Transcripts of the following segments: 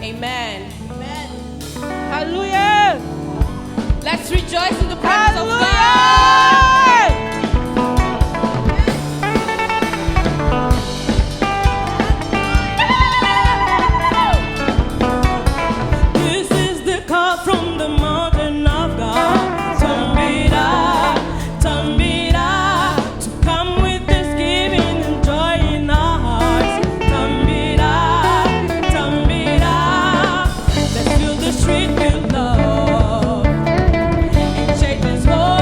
Amen. Amen. Hallelujah. Let's rejoice in the presence of God. This is the call from the mountain of God. Tambira, to come with thanksgiving and joy in our hearts. Tambira, let's fill the street with love and shake this world.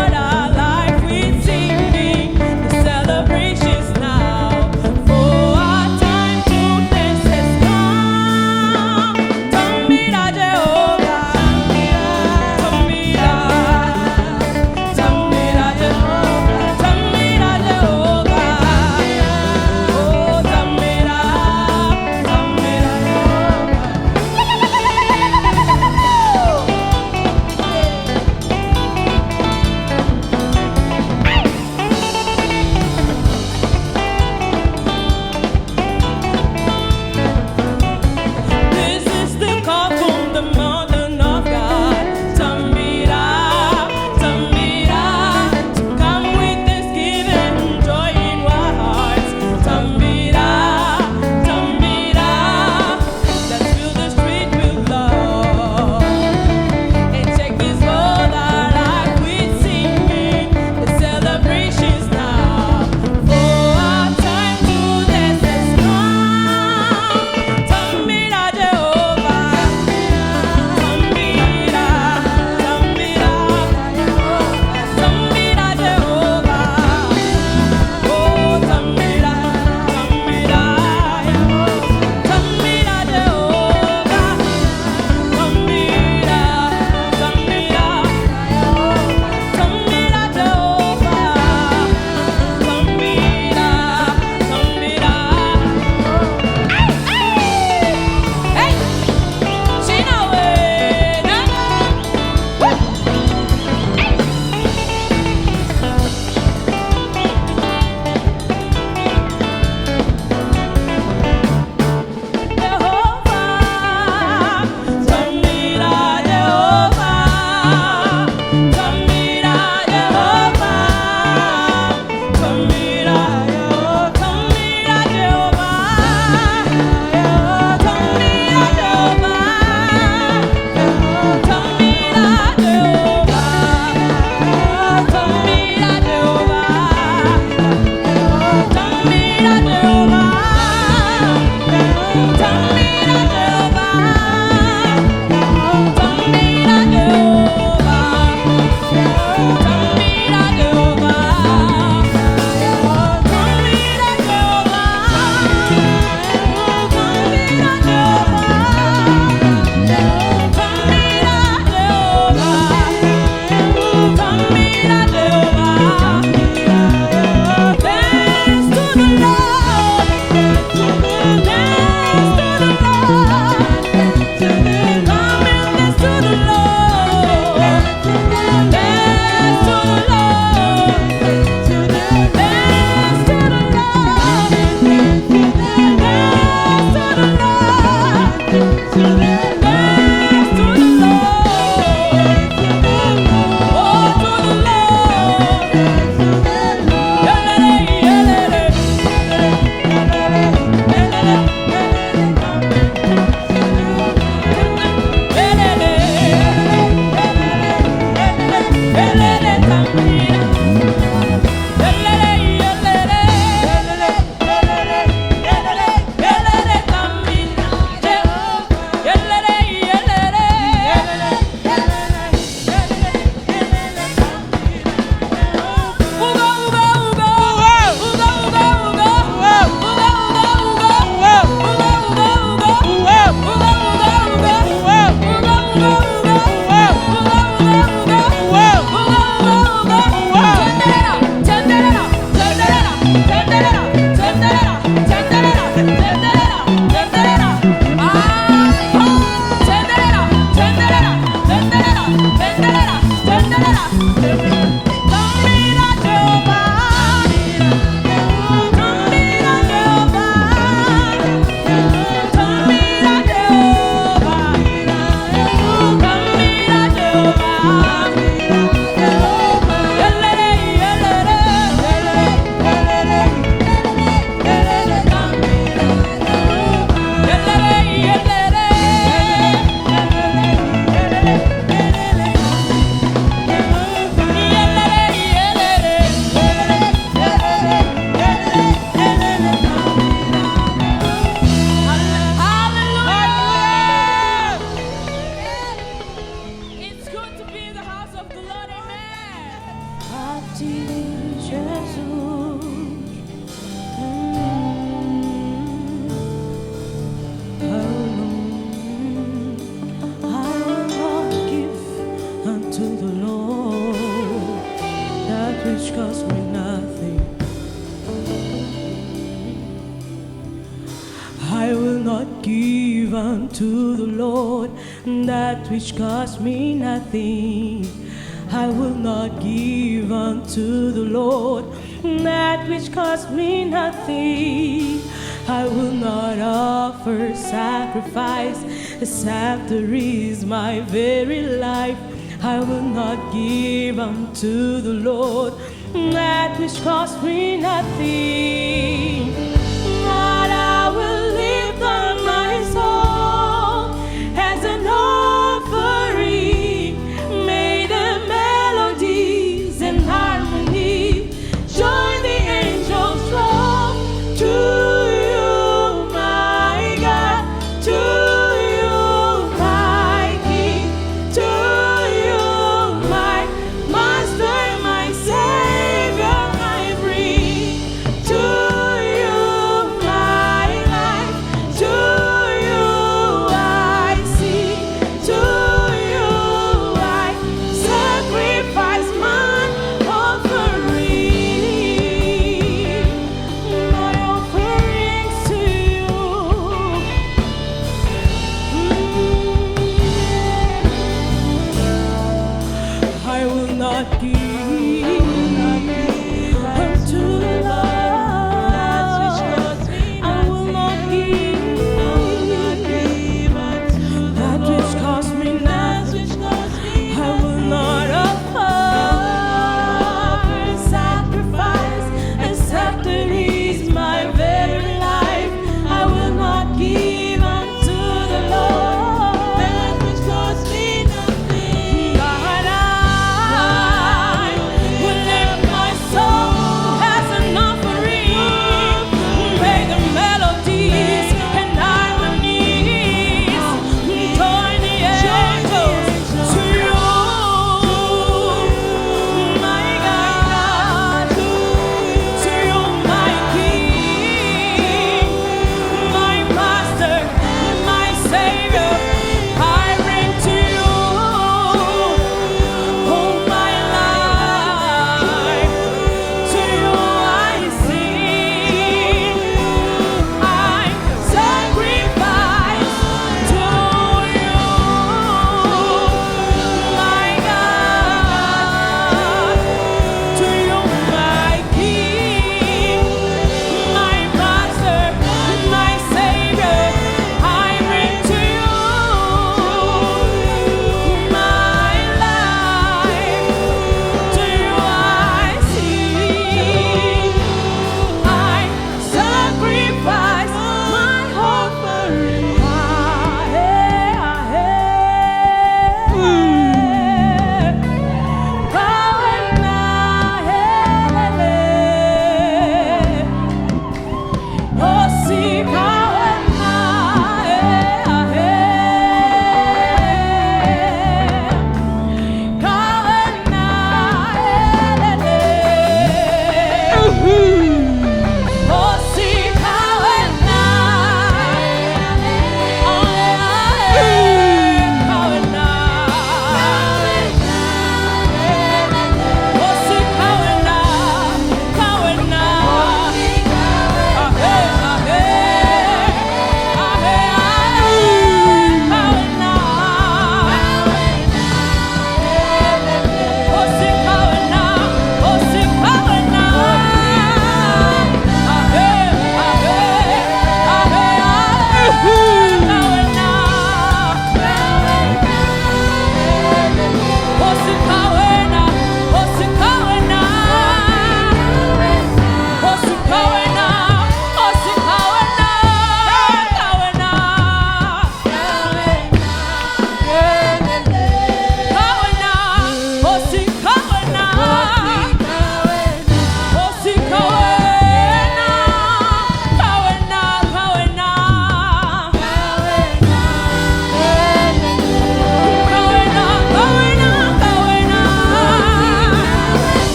not give unto the Lord that which cost me nothing. I will not give unto the Lord that which cost me nothing. I will not offer sacrifice except there is my very life. I will not give unto the Lord that which cost me nothing. But I will lift up my soul as an offering, made of melodies and harmony. Join the angels throng to you, my God, to you, my King, to you, my Master, my Savior, I bring to you,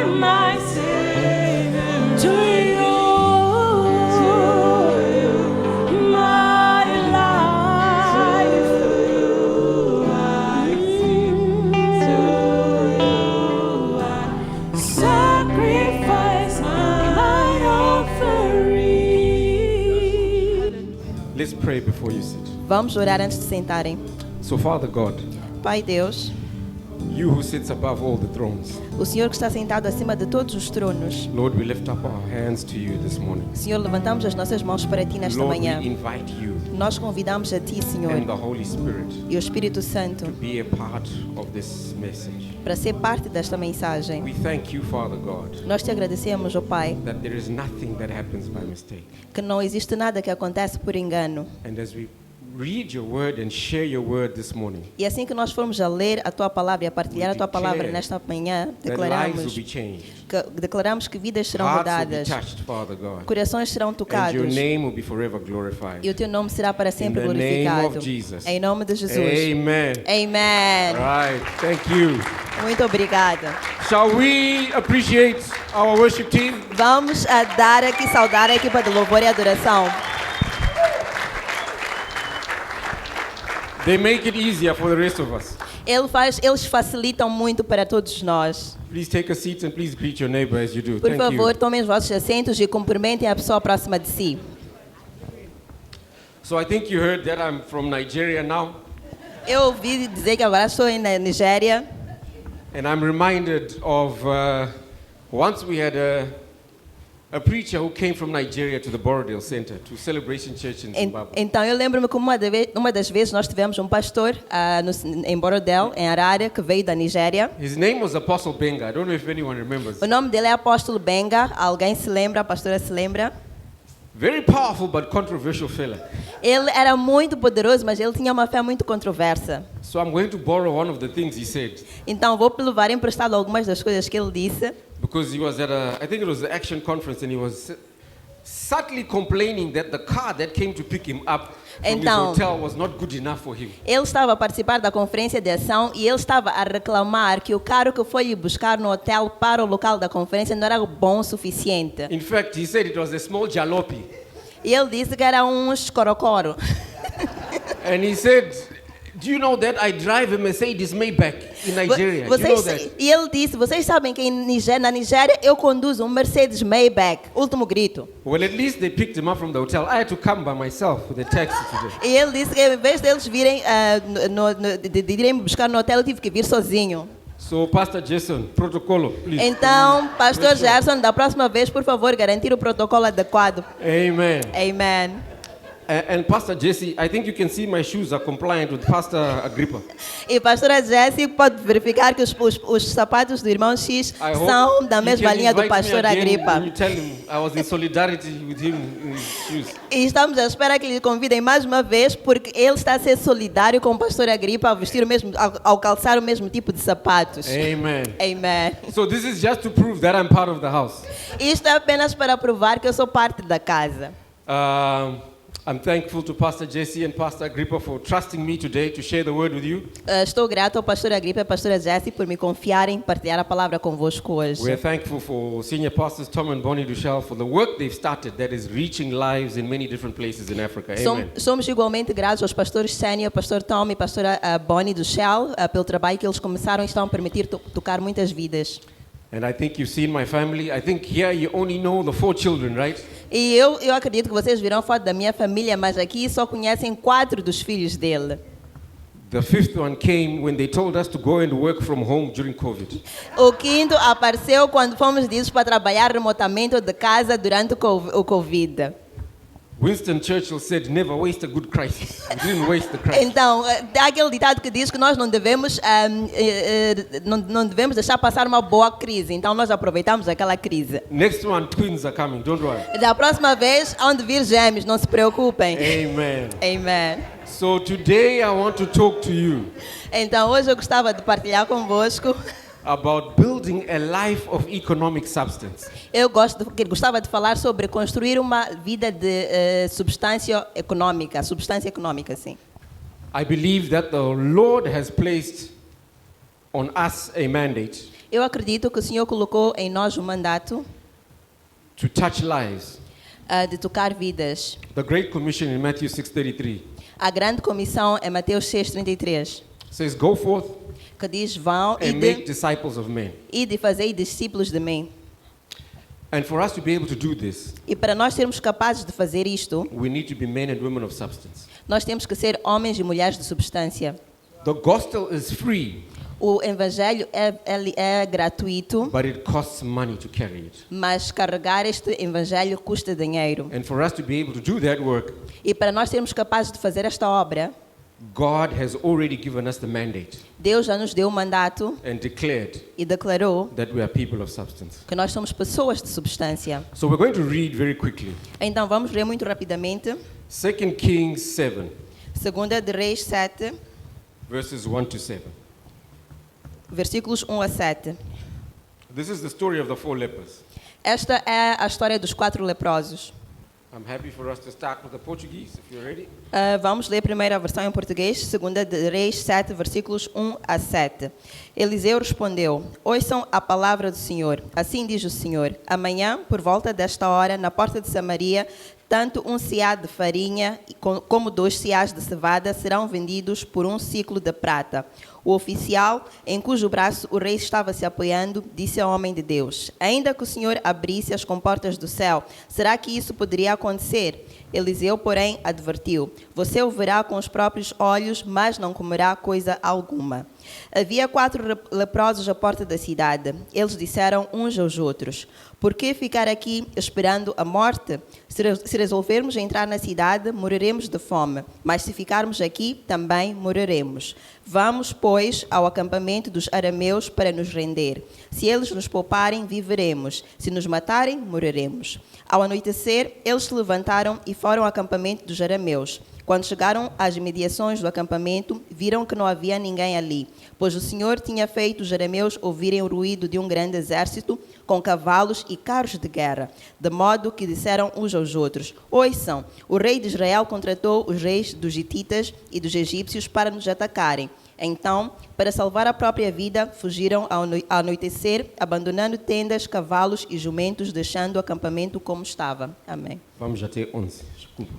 my Savior. To you, my life. Sacrifice my offering. Let's pray before you sit. Vamos orar antes de sentarem. So, Father God, Pai Deus, you who sits above all the thrones, o Senhor que está sentado acima de todos os tronos, Lord, we lift up our hands to you this morning. Senhor, levantamos as nossas mãos para Ti nesta Lord, we manhã. invite you Nós convidamos a Ti, Senhor, and the Holy Spirit e o Espírito Santo to be a part of this message. para ser parte desta mensagem. We thank you, Father God, Nós Te agradecemos, ó Pai, that there is nothing that happens by mistake. que não existe nada que acontece por engano. And as we read your word and share your word this morning, E assim que nós formos a ler a Tua palavra e a partilhar a Tua palavra nesta manhã, that lives will be changed. declaramos que vidas serão Hearts will be mudadas, touched, Father God. corações serão And your tocados name will be forever glorified. e o Teu nome será para sempre In the name glorificado. of Jesus. Em nome de Jesus. Amen. Amém. Right. Thank you. Muito obrigada. Shall we appreciate our worship team? Vamos a dar aqui, saudar a equipa de louvor e adoração. They make it easier for the rest of us. Eles facilitam muito para todos nós. Please take a seat and please greet your neighbor as you do. Por Thank favor, you. tomem os vossos assentos e cumprimentem a pessoa próxima de si. So I think you heard that I'm from Nigeria now, Eu ouvi dizer que agora estou na Nigéria and I'm reminded of once we had a preacher who came from Nigeria to the Borrowdale Center, to Celebration Church in Zimbabwe. Então eu lembro-me que uma das vezes nós tivemos um pastor em Borrowdale, em Harare, que veio da Nigéria. His name was Apostle Benga. I don't know if anyone remembers. O nome dele é Apóstolo Benga. Alguém se lembra? A pastora se lembra? Very powerful but controversial fella. Ele era muito poderoso, mas ele tinha uma fé muito controversa. So I'm going to borrow one of the things he said, Então vou levar emprestado algumas das coisas que ele disse. because he was at I think it was the Action Conference, and he was subtly complaining that the car that came to pick him up from Então, his hotel was not good enough for him. Ele estava a participar da conferência de ação e ele estava a reclamar que o carro que foi lhe buscar no hotel para o local da conferência não era bom o suficiente. In fact, he said it was a small jalopy. E ele disse que era um escorocoro. And he said, do you know that I drive a Mercedes Maybach in Nigeria? Do you know that? E ele disse, vocês sabem que na Nigéria eu conduzo um Mercedes Maybach, último grito. Well, at least they picked him up from the hotel. I had to come by myself with a taxi today. E ele disse que em vez deles virem, de irem me buscar no hotel, eu tive que vir sozinho. So, Pastor Jason, protocolo, please. Então, Pastor Gerson, da próxima vez, por favor, garantir o protocolo adequado. Amen. Amen. And Pastor Jesse, I think you can see my shoes are compliant with Pastor Agrippa. E pastora Jessie pode verificar que os sapatos do irmão X I hope são da he mesma can linha do invite me pastor again Agripa. when you tell him I was in solidarity with him in his shoes. E estamos à espera que lhe convidem mais uma vez, porque ele está a ser solidário com o pastor Agripa ao vestir o mesmo, ao calçar o mesmo tipo de sapatos. Amen. Amen. So this is just to prove that I'm part of the house. Isto é apenas para provar que eu sou parte da casa. I'm thankful to Pastor Jesse and Pastor Agrippa for trusting me today to share the word with you. Estou grato ao pastor Agripa e à pastora Jessie por me confiarem em partilhar a palavra convosco hoje. We're thankful for Senior Pastors Tom and Bonnie Dushal for the work they've started that is reaching lives in many different places in Africa. Amen. Somos igualmente gratos aos pastores Sênior, pastor Tom e pastora Bonnie do Shell pelo trabalho que eles começaram e estão a permitir tocar muitas vidas. And I think you've seen my family. I think here you only know the 4 children, right? E eu acredito que vocês viram foto da minha família, mas aqui só conhecem 4 dos filhos dele. The 5th one came when they told us to go and work from home during COVID. O 5º apareceu quando fomos ditos para trabalhar remotamente de casa durante o Covid. Winston Churchill said, never waste a good crisis. We didn't waste the crisis. Então, há aquele ditado que diz que nós não devemos deixar passar uma boa crise. Então, nós aproveitamos aquela crise. Next one, twins are coming. Don't worry. Da próxima vez, hão de vir gêmeos, não se preocupem. Amen. Amen. So today I want to talk to you Então, hoje eu gostava de partilhar convosco. about building a life of economic substance. Eu gostava de falar sobre construir uma vida de substância econômica, sim. I believe that the Lord has placed on us a mandate Eu acredito que o Senhor colocou em nós o mandato to touch lives. de tocar vidas. The Great Commission in Matthew 6:33 A grande comissão é Mateus 6:33, says, "Go forth que diz: vão and make disciples of men." e de fazer discípulos de mim. And for us to be able to do this, E para nós sermos capazes de fazer isto, we need to be men and women of substance. nós temos que ser homens e mulheres de substância. The gospel is free, O evangelho é gratuito, but it costs money to carry it. mas carregar este evangelho custa dinheiro. And for us to be able to do that work, E para nós sermos capazes de fazer esta obra, God has already given us the mandate Deus já nos deu o mandato and declared e declarou that we are people of substance. que nós somos pessoas de substância. So we're going to read very quickly. Então vamos ler muito rapidamente. 2 Kings 7, 2 de Reis 7, verses 1 to 7. versículos 1 a 7. This is the story of the 4 lepers. Esta é a história dos 4 leprosos. I'm happy for us to start with the Portuguese, if you're ready. Vamos ler primeiro a versão em português, 2 de Reis 7, versículos 1 a 7. Eliseu respondeu: Ouçam a palavra do Senhor. Assim diz o Senhor: Amanhã, por volta desta hora, na porta de Samaria, tanto um seá de farinha como 2 seás de cevada serão vendidos por 1 ciclo de prata. O oficial, em cujo braço o rei estava se apoiando, disse ao homem de Deus: Ainda que o Senhor abrisse as comportas do céu, será que isso poderia acontecer? Eliseu, porém, advertiu: Você o verá com os próprios olhos, mas não comerá coisa alguma. Havia 4 leprosos à porta da cidade. Eles disseram uns aos outros: Por que ficar aqui esperando a morte? Se resolvermos entrar na cidade, morreremos de fome. Mas se ficarmos aqui, também morreremos. Vamos, pois, ao acampamento dos arameus para nos render. Se eles nos pouparem, viveremos. Se nos matarem, morreremos. Ao anoitecer, eles se levantaram e foram ao acampamento dos arameus. Quando chegaram às imediações do acampamento, viram que não havia ninguém ali, pois o Senhor tinha feito os arameus ouvirem o ruído de um grande exército com cavalos e carros de guerra, de modo que disseram uns aos outros: Ouçam, o rei de Israel contratou os reis dos hititas e dos egípcios para nos atacarem. Então, para salvar a própria vida, fugiram ao anoitecer, abandonando tendas, cavalos e jumentos, deixando o acampamento como estava. Amém. Vamos até 11. Desculpa.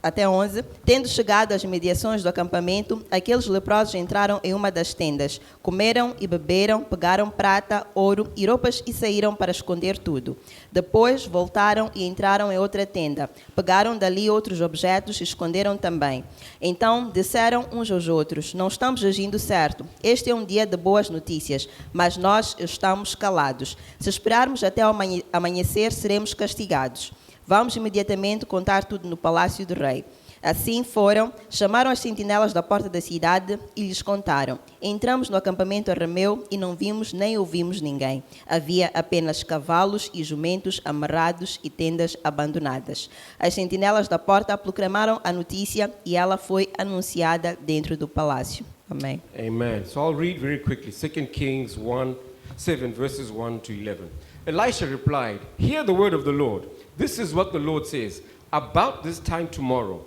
Até 11. Tendo chegado às imediações do acampamento, aqueles leprosos entraram em uma das tendas, comeram e beberam, pegaram prata, ouro e roupas e saíram para esconder tudo. Depois voltaram e entraram em outra tenda, pegaram dali outros objetos e esconderam também. Então disseram uns aos outros: Não estamos agindo certo. Este é um dia de boas notícias, mas nós estamos calados. Se esperarmos até ao amanhecer, seremos castigados. Vamos imediatamente contar tudo no palácio do rei. Assim foram, chamaram as sentinelas da porta da cidade e lhes contaram. Entramos no acampamento arameu e não vimos nem ouvimos ninguém. Havia apenas cavalos e jumentos amarrados e tendas abandonadas. As sentinelas da porta proclamaram a notícia e ela foi anunciada dentro do palácio. Amém. Amen. So I'll read very quickly. 2 Kings 7, verses 1 to 11. Elisha replied, Hear the word of the Lord. This is what the Lord says. About this time tomorrow,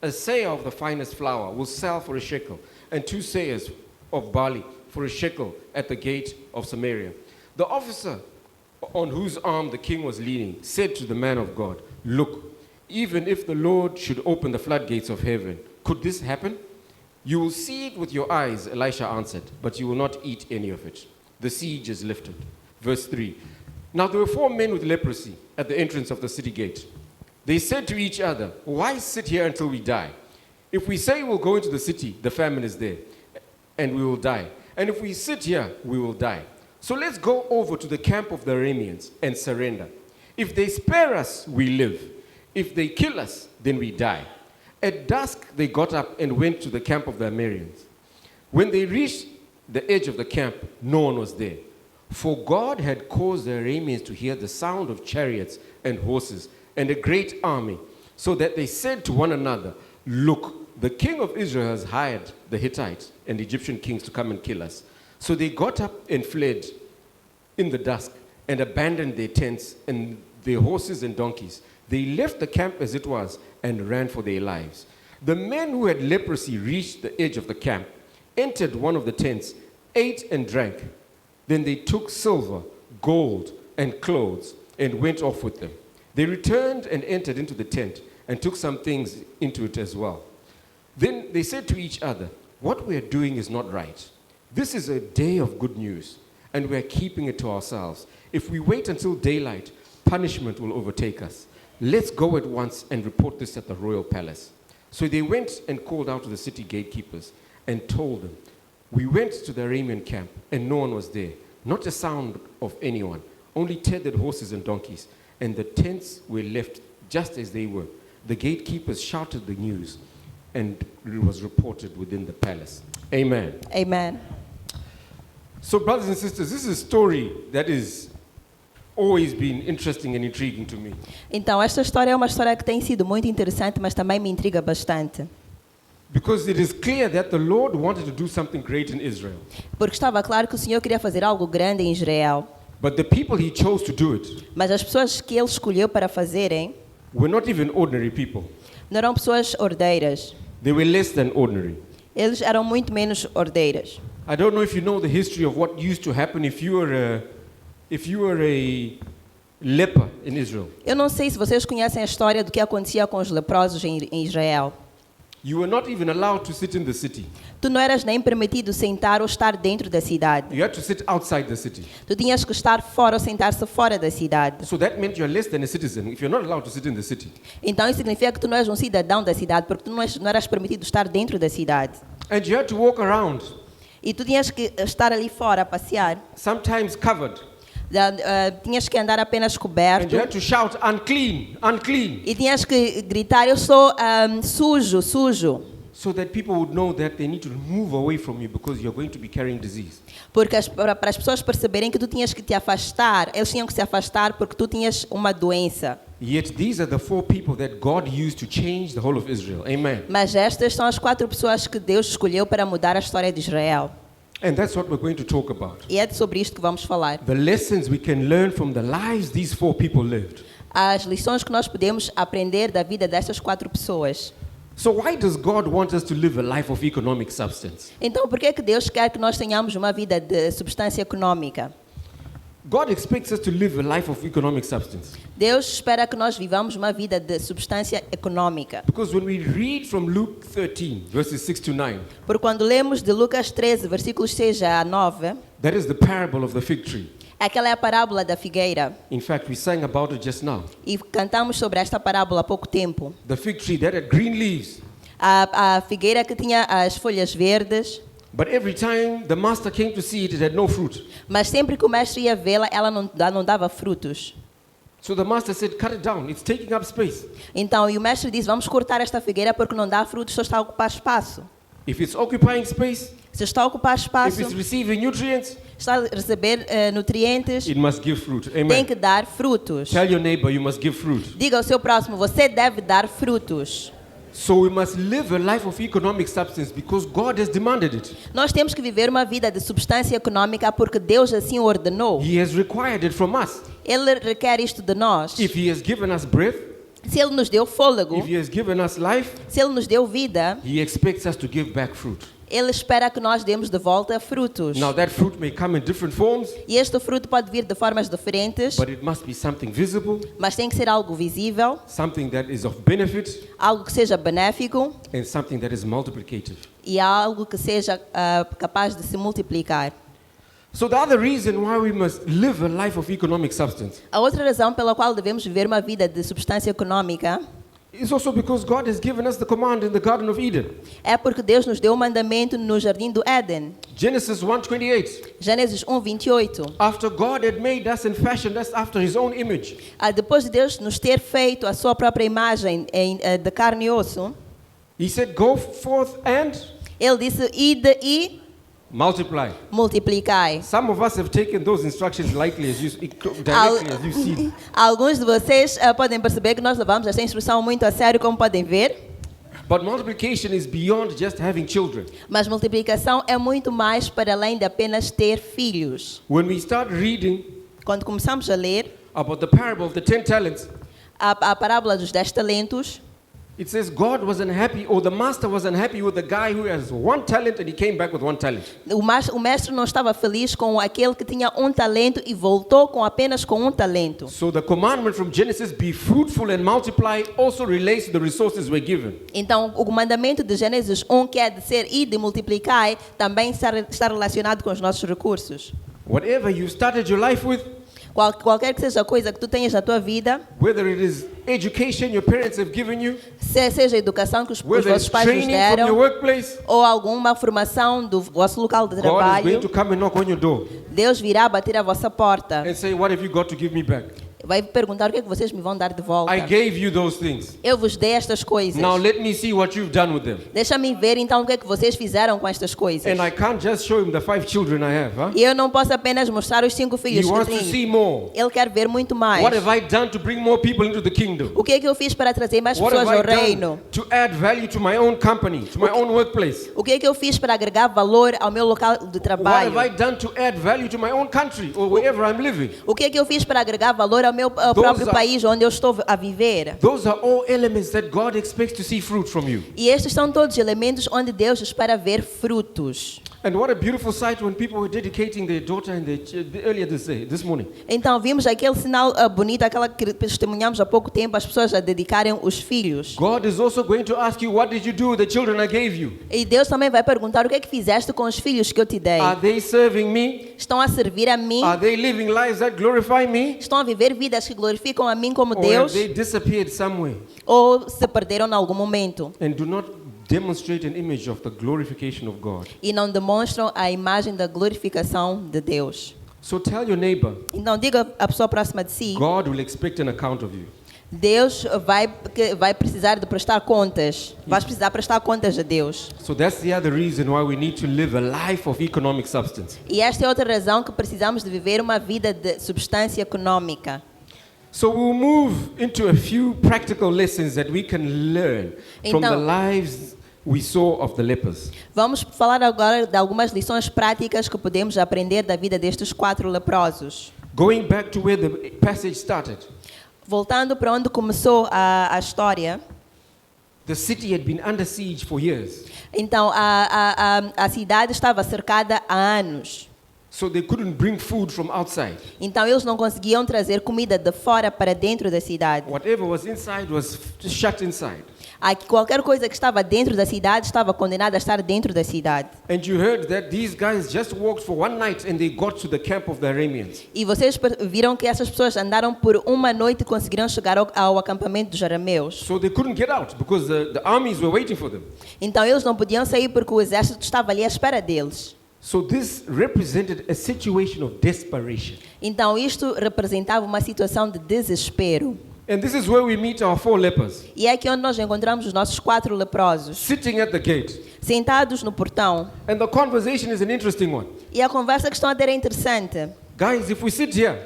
a seah of the finest flour will sell for a shekel, and 2 seahs of barley for a shekel at the gate of Samaria. The officer on whose arm the king was leaning said to the man of God, Look, even if the Lord should open the floodgates of heaven, could this happen? You will see it with your eyes, Elisha answered, but you will not eat any of it. The siege is lifted. Verse 3. Now there were 4 men with leprosy at the entrance of the city gate. They said to each other, Why sit here until we die? If we say we'll go into the city, the famine is there, and we will die. And if we sit here, we will die. So let's go over to the camp of the Arameans and surrender. If they spare us, we live. If they kill us, then we die. At dusk, they got up and went to the camp of the Arameans. When they reached the edge of the camp, no one was there. For God had caused the Arameans to hear the sound of chariots and horses and a great army, so that they said to one another, Look, the king of Israel has hired the Hittites and Egyptian kings to come and kill us. So they got up and fled in the dusk and abandoned their tents and their horses and donkeys. They left the camp as it was and ran for their lives. The men who had leprosy reached the edge of the camp, entered one of the tents, ate and drank. Then they took silver, gold, and clothes and went off with them. They returned and entered into the tent and took some things into it as well. Then they said to each other, "What we are doing is not right. This is a day of good news, and we are keeping it to ourselves. If we wait until daylight, punishment will overtake us. Let's go at once and report this at the royal palace." So they went and called out to the city gatekeepers and told them, "We went to the Aramean camp, and no one was there, not a sound of anyone, only tethered horses and donkeys, and the tents were left just as they were. The gatekeepers shouted the news, and it was reported within the palace." Amen. Amen. So, brothers and sisters, this is a story that is always been interesting and intriguing to me. Então, esta história é uma história que tem sido muito interessante, mas também me intriga bastante. Because it is clear that the Lord wanted to do something great in Israel. Porque estava claro que o Senhor queria fazer algo grande em Israel. But the people he chose to do it Mas as pessoas que Ele escolheu para fazerem were not even ordinary people. não eram pessoas ordeiras. They were less than ordinary. Eles eram muito menos ordeiras. I don't know if you know the history of what used to happen if you were a leper in Israel. Eu não sei se vocês conhecem a história do que acontecia com os leprosos em Israel. You were not even allowed to sit in the city. Tu não eras nem permitido sentar ou estar dentro da cidade. You had to sit outside the city. Tu tinhas que estar fora ou sentar-se fora da cidade. So that meant you're less than a citizen if you're not allowed to sit in the city. Então isso significa que tu não és um cidadão da cidade, porque tu não eras permitido estar dentro da cidade. And you had to walk around, E tu tinhas que estar ali fora a passear. sometimes covered. Tinhas que andar apenas And coberto. you had to shout, "Unclean, unclean," E tinhas que gritar, eu sou sujo, sujo. so that people would know that they need to move away from you because you're going to be carrying disease. Porque para as pessoas perceberem que tu tinhas que te afastar, eles tinham que se afastar porque tu tinhas uma doença. Yet these are the 4 people that God used to change the whole of Israel. Amen. Mas estas são as 4 pessoas que Deus escolheu para mudar a história de Israel. And that's what we're going to talk about. E é sobre isto que vamos falar. The lessons we can learn from the lives these 4 people lived. As lições que nós podemos aprender da vida destas 4 pessoas. So why does God want us to live a life of economic substance? Então, por que é que Deus quer que nós tenhamos uma vida de substância econômica? God expects us to live a life of economic substance. Deus espera que nós vivamos uma vida de substância econômica. Because when we read from Luke 13, verses 6 to 9, Porque quando lemos de Lucas 13, versículos 6 a 9, that is the parable of the fig tree. aquela é a parábola da figueira. In fact, we sang about it just now. E cantamos sobre esta parábola há pouco tempo. The fig tree that had green leaves, A figueira que tinha as folhas verdes, but every time the master came to see it, it had no fruit. mas sempre que o mestre ia vê-la, ela não dava frutos. So the master said, "Cut it down, it's taking up space. Então, e o mestre disse, vamos cortar esta figueira porque não dá frutos, só está a ocupar espaço. If it's occupying space, Se está a ocupar if espaço, it's receiving nutrients, está a receber nutrientes, it must give fruit." tem Amen. que dar frutos. Tell your neighbor you must give fruit. Diga ao seu próximo, você deve dar frutos. So we must live a life of economic substance because God has demanded it. Nós temos que viver uma vida de substância econômica porque Deus assim o ordenou. He has required it from us. Ele requer isto de nós. If He has given us breath, Se Ele nos deu fôlego, if He has given us life, se Ele nos deu vida, He expects us to give back fruit. Ele espera que nós demos de volta frutos. Now that fruit may come in different forms, E este fruto pode vir de formas diferentes, but it must be something visible, mas tem que ser algo visível, something that is of benefit, algo que seja benéfico and something that is multiplicative. e algo que seja capaz de se multiplicar. So the other reason why we must live a life of economic substance A outra razão pela qual devemos viver uma vida de substância econômica is also because God has given us the command in the Garden of Eden. é porque Deus nos deu um mandamento no Jardim do Éden. Genesis 1:28. Gênesis 1:28. After God had made us and fashioned us after His own image, Depois de Deus nos ter feito a sua própria imagem de carne e osso, He said, "Go forth and Ele disse, ide e multiply." multiplicai. Some of us have taken those instructions lightly directly as you see. Alguns de vocês podem perceber que nós levamos esta instrução muito a sério, como podem ver. But multiplication is beyond just having children. Mas multiplicação é muito mais para além de apenas ter filhos. When we start reading Quando começamos a ler about the parable of the 10 talents, a parábola dos 10 talentos, It says God was unhappy, or the master was unhappy with the guy who has 1 talent and he came back with 1 talent. O mestre não estava feliz com aquele que tinha um talento e voltou com apenas com um talento. So the commandment from Genesis, be fruitful and multiply, also relates to the resources we're given. Então, o mandamento de Gênesis 1, que é de ser e de multiplicar, também está relacionado com os nossos recursos. Whatever you started your life with, Qualquer que seja a coisa que tu tenhas na tua vida, whether it is education your parents have given you, seja a educação que os whether it's vossos pais vos training from your deram, workplace, ou alguma formação do vosso local de God is going trabalho, to come and knock on your door Deus virá bater à vossa porta. and say, what have you got to give me back? Vai perguntar o que é que vocês me vão dar de volta. I gave you those things. Eu vos dei estas coisas. Now let me see what you've done with them. Deixa-me ver então o que é que vocês fizeram com estas coisas. And I can't just show him the 5 children I have. Huh? E eu não posso apenas mostrar os 5 He filhos que wants to tenho. see more. Ele quer ver muito mais. What have I done to bring more people into the kingdom? O que é que eu fiz para trazer mais What pessoas have ao I reino? done to add value to my own company, to my own workplace? O que é que eu fiz para agregar valor ao meu local de What trabalho? have I done to add value to my own country or wherever I'm living? O que é que eu fiz para agregar valor ao meu próprio are- país onde eu estou a viver? Those are all elements that God expects to see fruit from you. E estes são todos elementos onde Deus espera ver frutos. And what a beautiful sight when people were dedicating their daughter and earlier this morning. Então vimos aquele sinal bonito, aquela que testemunhamos há pouco tempo, as pessoas a dedicarem os filhos. God is also going to ask you, what did you do with the children I gave you? E Deus também vai perguntar o que é que fizeste com os filhos que eu te dei. Are they serving me? Estão a servir a mim? Are they living lives that glorify me? Estão a viver vidas que glorificam a mim como Or have Deus? they disappeared somewhere Ou se perderam em algum momento and do not demonstrate an image of the glorification of God? e não demonstram a imagem da glorificação de Deus? So tell your neighbor, Então diga à pessoa próxima de si, God will expect an account of you. Deus vai precisar de prestar contas. Vais precisar prestar contas a Deus. So that's the other reason why we need to live a life of economic substance. E esta é outra razão que precisamos de viver uma vida de substância econômica. So we'll move into a few practical lessons that we can learn from the Então- lives we saw of the lepers. Vamos falar agora de algumas lições práticas que podemos aprender da vida destes 4 leprosos. Going back to where the passage started, Voltando para onde começou a história, the city had been under siege for years. então a cidade estava cercada há anos. So they couldn't bring food from outside. Então eles não conseguiam trazer comida de fora para dentro da cidade. Whatever was inside was shut inside. Qualquer coisa que estava dentro da cidade estava condenada a estar dentro da cidade. And you heard that these guys just walked for one night and they got to the camp of the Arameans. E vocês viram que essas pessoas andaram por uma noite e conseguiram chegar ao acampamento dos arameus. So they couldn't get out because the armies were waiting for them. Então eles não podiam sair porque o exército estava ali à espera deles. So this represented a situation of desperation. Então isto representava uma situação de desespero. And this is where we meet our 4 lepers, E é aqui onde nós encontramos os nossos 4 leprosos, sitting at the gate. sentados no portão. And the conversation is an interesting one. E a conversa que estão a ter é interessante. Guys, if we sit here,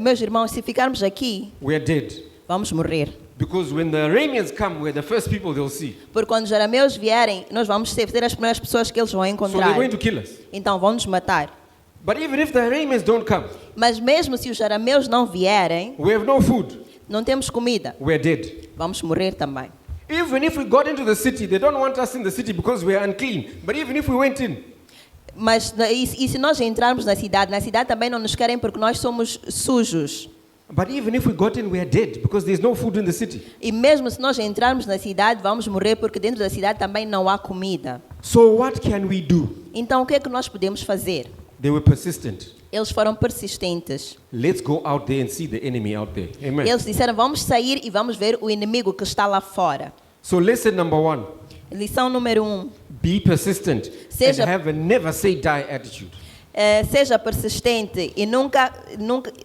Meus irmãos, se ficarmos aqui, we are dead. vamos morrer. Because when the Arameans come, we're the first people they'll see. Porque quando os arameus vierem, nós vamos ser as primeiras pessoas que eles vão So encontrar. they're going to kill us. Então vão nos matar. But even if the Arameans don't come, Mas mesmo se os arameus não vierem, we have no food. não temos comida. We're dead. Vamos morrer também. Even if we got into the city, they don't want us in the city because we are unclean. But even if we went in, Mas e se nós entrarmos na cidade também não nos querem porque nós somos sujos. but even if we got in, we are dead because there's no food in the city. E mesmo se nós entrarmos na cidade, vamos morrer porque dentro da cidade também não há comida. So what can we do? Então o que é que nós podemos fazer? They were persistent. Eles foram persistentes. Let's go out there and see the enemy out there. Amen. Eles disseram, vamos sair e vamos ver o inimigo que está lá fora. So lesson number 1, Lição número 1. be persistent Seja- and have a never say die attitude. Seja persistente e nunca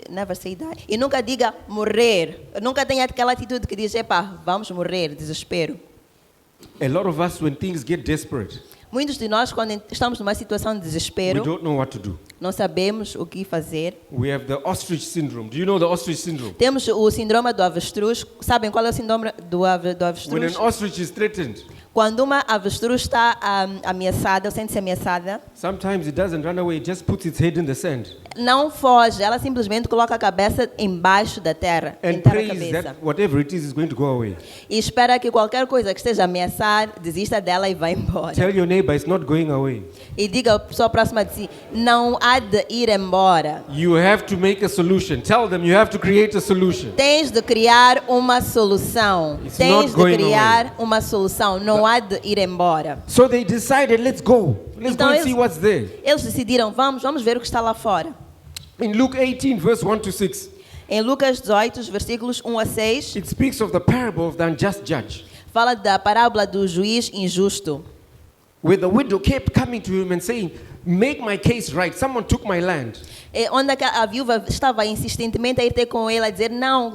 never say die, e nunca diga morrer. Nunca tenha aquela atitude que diz, epá, vamos morrer, desespero. A lot of us, when things get desperate, Muitos de nós, quando estamos numa situação de we desespero, don't know what to do. não sabemos o que fazer. We have the ostrich syndrome. Do you know the ostrich syndrome? Temos o síndrome do avestruz. Sabem qual é o síndrome do When avestruz? an ostrich is threatened, Quando uma avestruz está ameaçada, ou sente-se ameaçada, sometimes it doesn't run away, it just puts its head in the sand não foge, ela simplesmente coloca a cabeça embaixo da terra, and enterra a prays cabeça. that whatever it is going to go away. E espera que qualquer coisa que esteja a ameaçar, desista dela e vá embora. Tell your neighbor it's not going away. E diga à pessoa próxima de si, não há de ir embora. You have to make a solution. Tell them you have to create a solution. Tens de criar uma solução. It's Tens not de going criar uma solução. Não há de ir embora. So they decided, let's go. Let's Então go and see what's there. eles decidiram, vamos ver o que está lá fora. In Luke 18, verse 1 to 6, Em Lucas 18, os versículos 1 a 6, it speaks of the parable of the unjust judge, fala da parábola do juiz injusto. where the widow kept coming to him and saying, make my case right. Someone took my land. Onde a viúva estava insistentemente a ir ter com ele a dizer, não,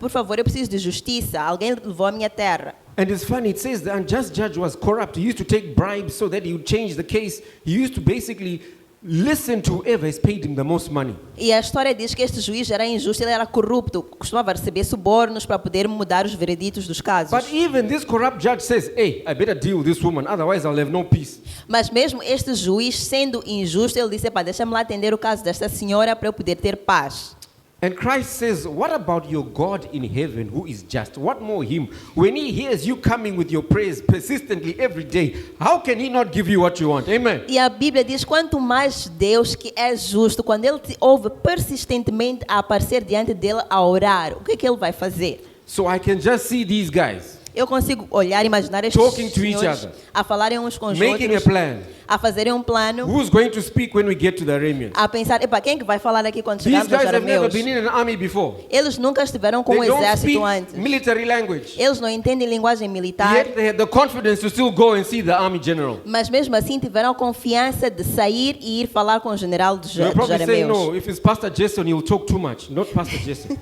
por favor, eu preciso de justiça. Alguém levou a minha terra. And it's funny, it says the unjust judge was corrupt. He used to take bribes so that he would change the case. He used to basically listen to whoever has paid him the most money. E a história diz que este juiz era injusto, ele era corrupto, costumava receber subornos para poder mudar os vereditos dos casos. But even this corrupt judge says, hey, I better deal with this woman, otherwise I'll have no peace. Mas mesmo este juiz, sendo injusto, ele disse, deixa-me lá atender o caso desta senhora para eu poder ter paz. And Christ says, what about your God in heaven who is just? What more him? When he hears you coming with your prayers persistently every day, how can he not give you what you want? Amen. E a Bíblia diz, quanto mais Deus que é justo, quando ele te ouve persistentemente a aparecer diante dele a orar, o que é que ele vai fazer? So I can just see these guys Eu consigo olhar e imaginar estes Talking to each senhores other. a falarem uns com os making a outros, plan. a fazerem um plano, Who's going to speak when we get to the Arameans? a pensar, quem é que vai falar aqui quando These chegarmos aos guys have never arameus? been in an army before. Eles nunca estiveram com um They don't exército speak antes. military language. Eles não entendem linguagem militar, Yet they had the confidence to still go and see the army general. mas mesmo assim tiveram a confiança de sair e ir falar com o general dos You're probably saying, arameus. no, if it's Pastor Jason, he'll talk too much. Not Pastor Jason.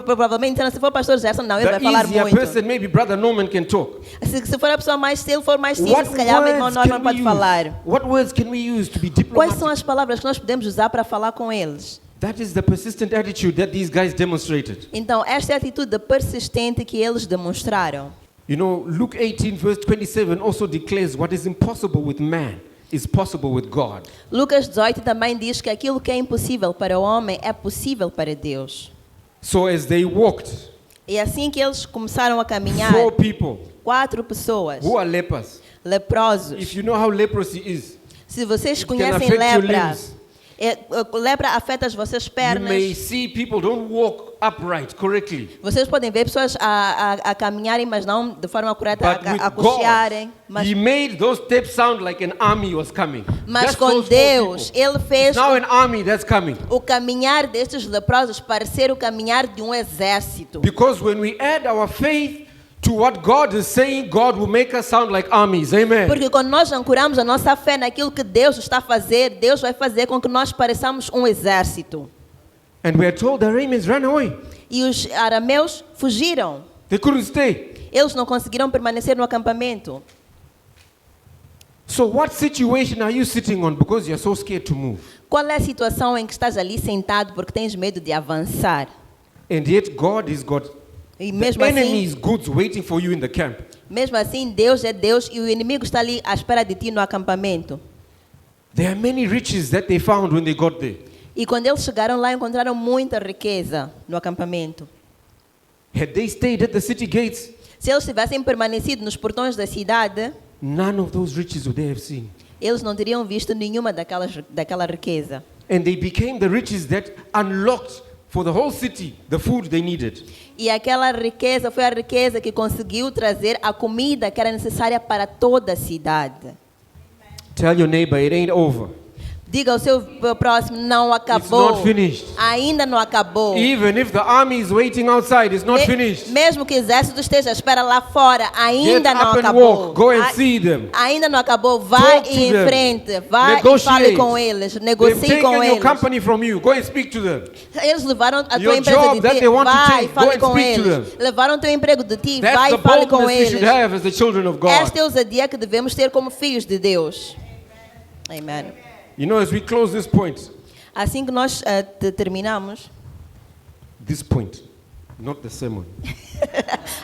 Provavelmente, se for o pastor Gerson, não, ele vai The falar easier muito. person, maybe Brother Norman can talk. Se for a pessoa mais, se ele for mais simples, se calhar o irmão Norman pode falar. What words can we use to be Quais são diplomatic? as palavras que nós podemos usar para falar com eles? That is the persistent attitude that these guys demonstrated. Então, esta é a atitude persistente que eles demonstraram. You know, Luke 18 verse 27 also declares what is impossible with man is possible with God. Lucas 18 também diz que aquilo que é impossível para o homem é possível para Deus. So as they walked, E assim que eles começaram a caminhar, 4 people 4 pessoas, who are lepers. leprosos. If you know how leprosy is, Se vocês it can conhecem affect your lepra, limbs. lepra afeta as vossas You pernas. may see people don't walk upright correctly. Vocês podem ver pessoas a caminharem, mas não de forma correta, But with a cochearem. God, He made those steps sound like an army was coming. Mas Just com those 4 Deus, people. Ele fez It's now an army that's coming. o caminhar destes leprosos parecer o caminhar de um exército. Because when we add our faith to what God is saying, God will make us sound like armies. Amen. Porque quando nós ancoramos a nossa fé naquilo que Deus está a fazer, Deus vai fazer com que nós pareçamos um exército. And we are told the Arameans ran away. E os arameus fugiram. They couldn't stay. Eles não conseguiram permanecer no acampamento. So what situation are you sitting on because you're so scared to move? Qual é a situação em que estás ali sentado porque tens medo de avançar? And yet God has got E the mesmo assim, enemy's goods waiting for you in the camp. mesmo assim, Deus é Deus e o inimigo está ali à espera de ti no acampamento. There are many riches that they found when they got there. E quando eles chegaram lá, encontraram muita riqueza no acampamento. Had they stayed at the city gates, Se eles tivessem permanecido nos portões da cidade, none of those riches would they have seen. eles não teriam visto nenhuma daquela riqueza. And they became the riches that unlocked for the whole city the food they needed. E aquela riqueza foi a riqueza que conseguiu trazer a comida que era necessária para toda a cidade. Tell your neighbor it ain't over. Diga ao seu próximo, não It's acabou. not finished. Ainda não acabou. Even if the army is waiting outside, it's not finished. Mesmo que o exército esteja à espera lá fora, Get ainda não up and acabou. walk. Go and see them. Ainda não acabou. Vai Talk to em them. frente. Vai e Negotiate. fale com eles. They've Negocie com taken your eles. company from you. Go and speak to them. Eles levaram a tua Your empresa job de that ti. they want to Vai, take, go fale and com speak to eles. them. Levaram o teu emprego de ti. That's Vai the e fale com boldness we eles. should have as the children of God. Esta é a ousadia que devemos ter como filhos de Deus. Amém. You know, as we close this point, Assim que nós terminamos, this point, not the sermon.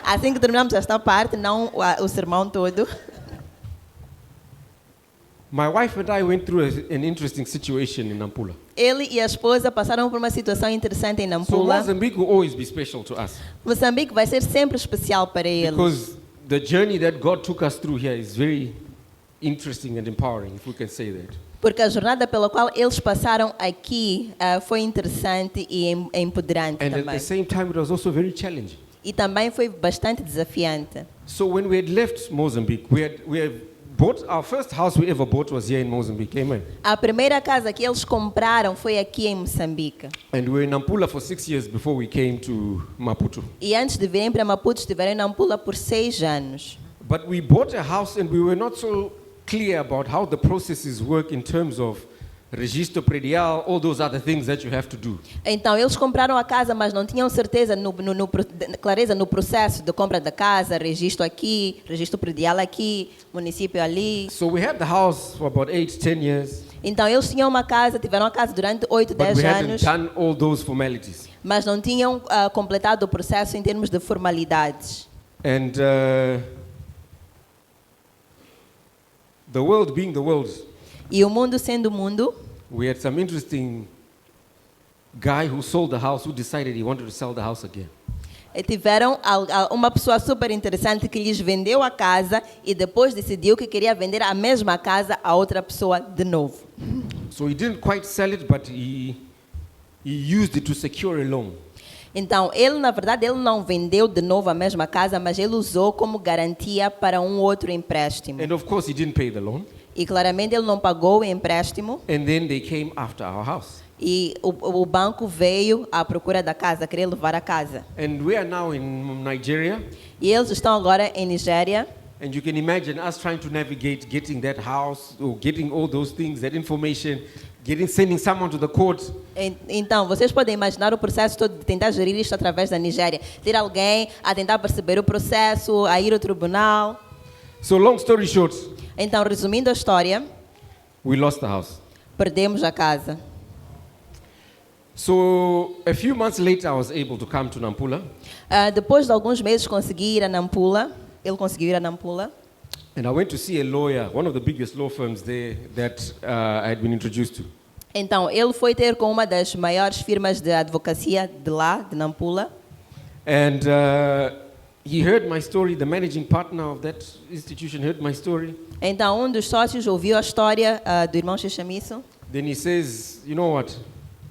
Assim que terminamos esta parte, não o sermão todo, My wife and I went through an interesting situation in Nampula. ele e a esposa passaram por uma situação interessante em So Nampula. Mozambique will always be special to us Moçambique vai ser sempre especial para eles. because the journey that God took us through here is very interesting and empowering, if we can say that. Porque a jornada pela qual eles passaram aqui foi interessante e empoderante And at também. the same time, it was also very challenging. E também foi bastante desafiante. So when we had left Mozambique, we had bought our first house we ever bought was here in Mozambique. Amen. A primeira casa que eles compraram foi aqui em Moçambique. And we were in Nampula for 6 years before we came to Maputo. E antes de virem para Maputo, estiveram em Nampula por 6 anos. But we bought a house and we were not so clear about how the processes work in terms of registro predial, all those other things that you have to do. Então, eles compraram a casa, mas não tinham certeza, clareza no processo de compra da casa, registro aqui, registro predial aqui, município ali. So we had the house for about 8, 10 years, Então, eles tinham uma casa, tiveram a casa durante 8, but 10 we hadn't anos, done all those formalities. mas não tinham completado o processo em termos de formalidades. And the world being the world, E o mundo sendo o mundo, we had some interesting guy who sold the house who decided he wanted to sell the house again. tiveram uma pessoa super interessante que lhes vendeu a casa e depois decidiu que queria vender a mesma casa a outra pessoa de novo. So he didn't quite sell it, but he used it to secure a loan. Então, ele, na verdade, ele não vendeu de novo a mesma casa, mas ele usou como garantia para um outro empréstimo. And of course, he didn't pay the loan. E claramente ele não pagou o empréstimo And then they came after our house. e o banco veio à procura da casa, queria levar a casa. And we are now in Nigeria. E eles estão agora em Nigéria. And you can imagine us trying to navigate getting that house or getting all those things, that information, sending someone to the court. Então, vocês podem imaginar o processo todo de tentar gerir isto através da Nigéria. Ter alguém a tentar perceber o processo, a ir ao tribunal. So long story short, Então, resumindo a história, we lost the house. perdemos a casa. So a few months later, I was able to come to Nampula. Depois de alguns meses consegui ir a Nampula. Ele conseguiu ir a Nampula. And I went to see a lawyer, one of the biggest law firms there that I had been introduced to. Então, ele foi ter com uma das maiores firmas de advocacia de lá, de Nampula. And he heard my story, the managing partner of that institution heard my story. Então, um dos sócios ouviu a história do irmão Xixamisso. Then he says, you know what?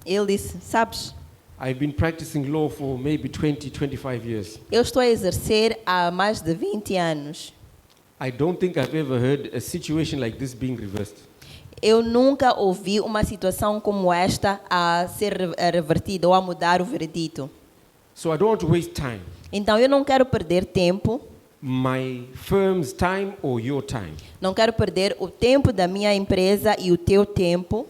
Ele disse, sabes, I've been practicing law for maybe 20, 25 years. eu estou a exercer há mais de 20 anos. I don't think I've ever heard a situation like this being reversed. Eu nunca ouvi uma situação como esta a ser revertida ou a mudar o veredito. So I don't want to waste time, Então, eu não quero perder tempo, my firm's time or your time. não quero perder o tempo da minha empresa e o teu tempo.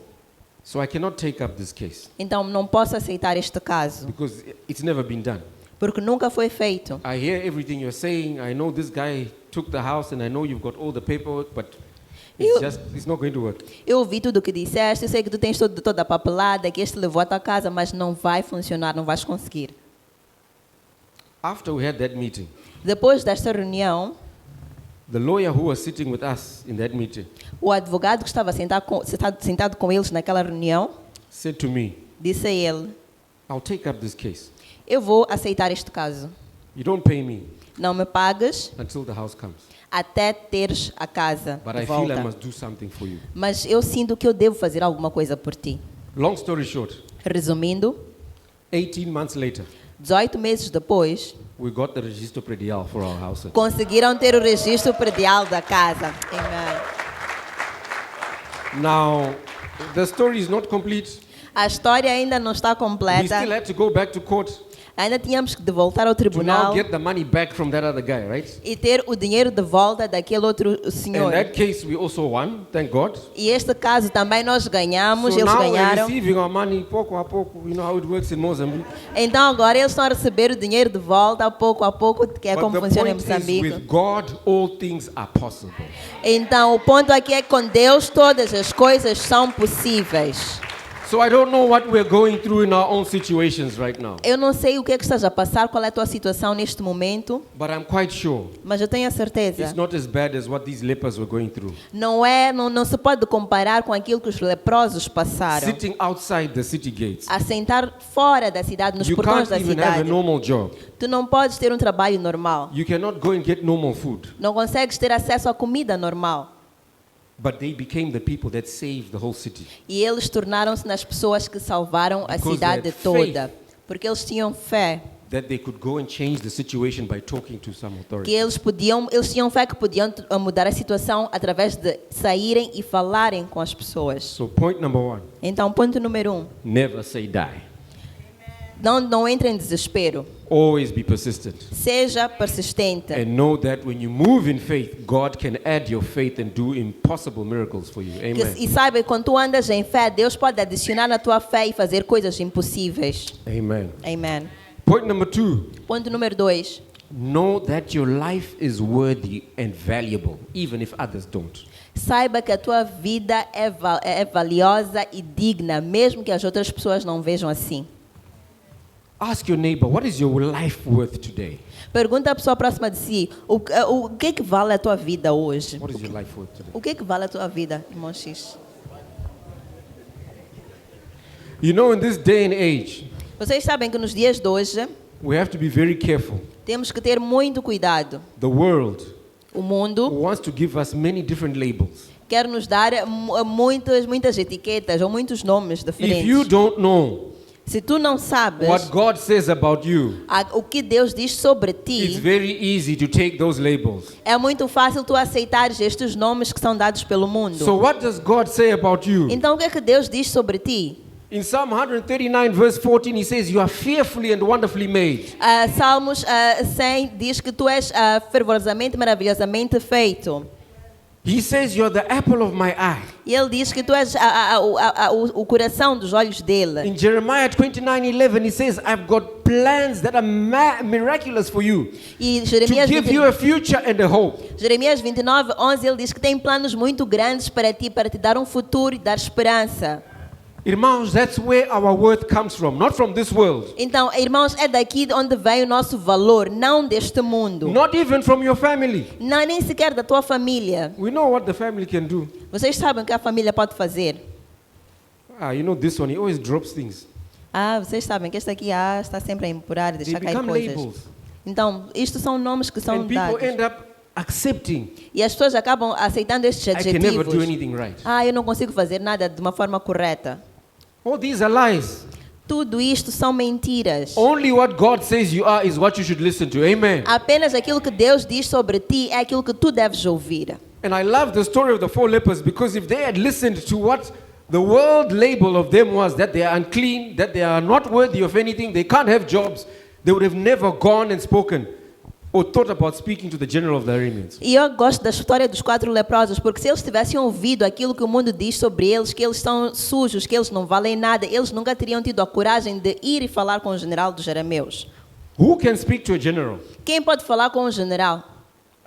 So I cannot take up this case Então, não posso aceitar este caso, because it's never been done. porque nunca foi feito. I hear everything you're saying. I know this guy took the house and I know you've got all the paperwork, but it's not going to work. Eu ouvi tudo o que disseste, eu sei que tu tens toda a papelada, que este levou a tua casa, mas não vai funcionar, não vais conseguir. After we had that meeting, Depois desta reunião, the lawyer who was sitting with us in that meeting o advogado que estava sentado com eles naquela reunião, said to me, disse a ele, I'll take up this case. eu vou aceitar este caso. You don't pay me Não me pagas until the house comes. até teres a casa But de I feel I volta. must do something for you. Mas eu sinto que eu devo fazer alguma coisa por ti. Long story short, Resumindo, 18 months later, 18 meses depois, we got the registro predial for our house. conseguiram ter o registro predial da casa. Amen. Now, the story is not complete. A história ainda não está We completa. still had to go back to court Ainda tínhamos que voltar ao to now tribunal get the money back from that other guy, right? e ter o dinheiro de volta daquele outro In senhor. that case, we also won, thank God. E este caso também nós ganhamos, So eles now we're ganharam. receiving our money pouco a pouco. You know how it works in Mozambique. Então agora eles estão a receber o dinheiro de volta, a pouco, que é But como the funciona em point is, Moçambique. with God, all things are possible. Então o ponto aqui é que com Deus todas as coisas são possíveis. So I don't know what we're going through in our own situations right now. Eu não sei o que é que estás a passar, qual é a tua situação neste momento, But I'm quite sure mas eu tenho a certeza. it's not as bad as what these lepers were going through. Não se pode comparar com aquilo que os leprosos passaram. Sitting outside the city gates. A sentar fora da cidade, nos You portões can't da even have a cidade. normal job. Tu não podes ter um trabalho normal. You cannot go and get normal food. Não consegues ter acesso à comida normal. But they became the people that saved the whole city. E eles tornaram-se nas pessoas que salvaram a Because cidade they had toda. Porque eles tinham fé. That they could go and change the situation by talking to some authority. Que eles tinham fé que podiam mudar a situação através de saírem e falarem com as pessoas. So point number 1, Então, ponto número 1. never say die. Não entre em desespero. Always be persistent. Seja persistente. And know that when you move in faith, God can add your faith and do impossible miracles for you. Amen. E saiba que quando tu andas em fé, Deus pode adicionar na tua fé e fazer coisas impossíveis. Amen. Amém. Point number 2, Ponto número 2. know that your life is worthy and valuable, even if others don't. Saiba que a tua vida é valiosa e digna, mesmo que as outras pessoas não vejam assim. Ask your neighbor, what is your life worth today? Pergunta à pessoa próxima de si, o que é que vale a tua vida hoje? What is your life worth today? O que é que vale a tua vida, irmão X? You know, in this day and age, Vocês sabem que nos dias de hoje, we have to be very careful. temos que ter muito cuidado. The world O mundo wants to give us many different labels. quer nos dar muitas etiquetas ou muitos nomes If you diferentes. don't know Se tu não sabes what God says about you, o que Deus diz sobre it's ti, very easy to take those labels. é muito fácil tu aceitares estes nomes que são dados pelo mundo. So what does God say about you? Então o que é que Deus diz sobre ti? In Psalm 139 verse 14, he says, you are fearfully and wonderfully made. Salmos 100 diz que tu és fervorosamente, maravilhosamente feito. He says, you're the apple of my eye. E ele diz que tu és o coração dos olhos dele. In Jeremiah 29:11, he says, I've got plans that are miraculous for you, E to Jeremias, give you a future and a hope. Jeremias 29:11 ele diz que tem planos muito grandes para ti, para te dar um futuro e dar esperança. Irmãos, that's where our worth comes from, not from this world. Então, irmãos, é daqui de onde vem o nosso valor, não deste mundo. Not even from your family. Não, nem sequer da tua família. We know what the family can do. Vocês sabem o que a família pode fazer? You know this one, he always drops things. Vocês sabem que este aqui está sempre a empurrar e They deixar cair become coisas. labels. Então, isto são nomes que são And people dados. end up accepting, E as pessoas acabam aceitando estes I can never do adjetivos. anything right. Eu não consigo fazer nada de uma forma correta. All these are lies. Tudo isto são mentiras. Only what God says you are is what you should listen to. Amen. Apenas aquilo que Deus diz sobre ti é aquilo que tu deves ouvir. And I love the story of the 4 lepers, because if they had listened to what the world label of them was, that they are unclean, that they are not worthy of anything, they can't have jobs, they would have never gone and spoken or thought about speaking to the general of the Arameans. E eu gosto da história dos 4 leprosos, porque se eles tivessem ouvido aquilo que o mundo diz sobre eles, que eles são sujos, que eles não valem nada, eles nunca teriam tido a coragem de ir e falar com o general dos arameus. Who can speak to a general? Quem pode falar com o general?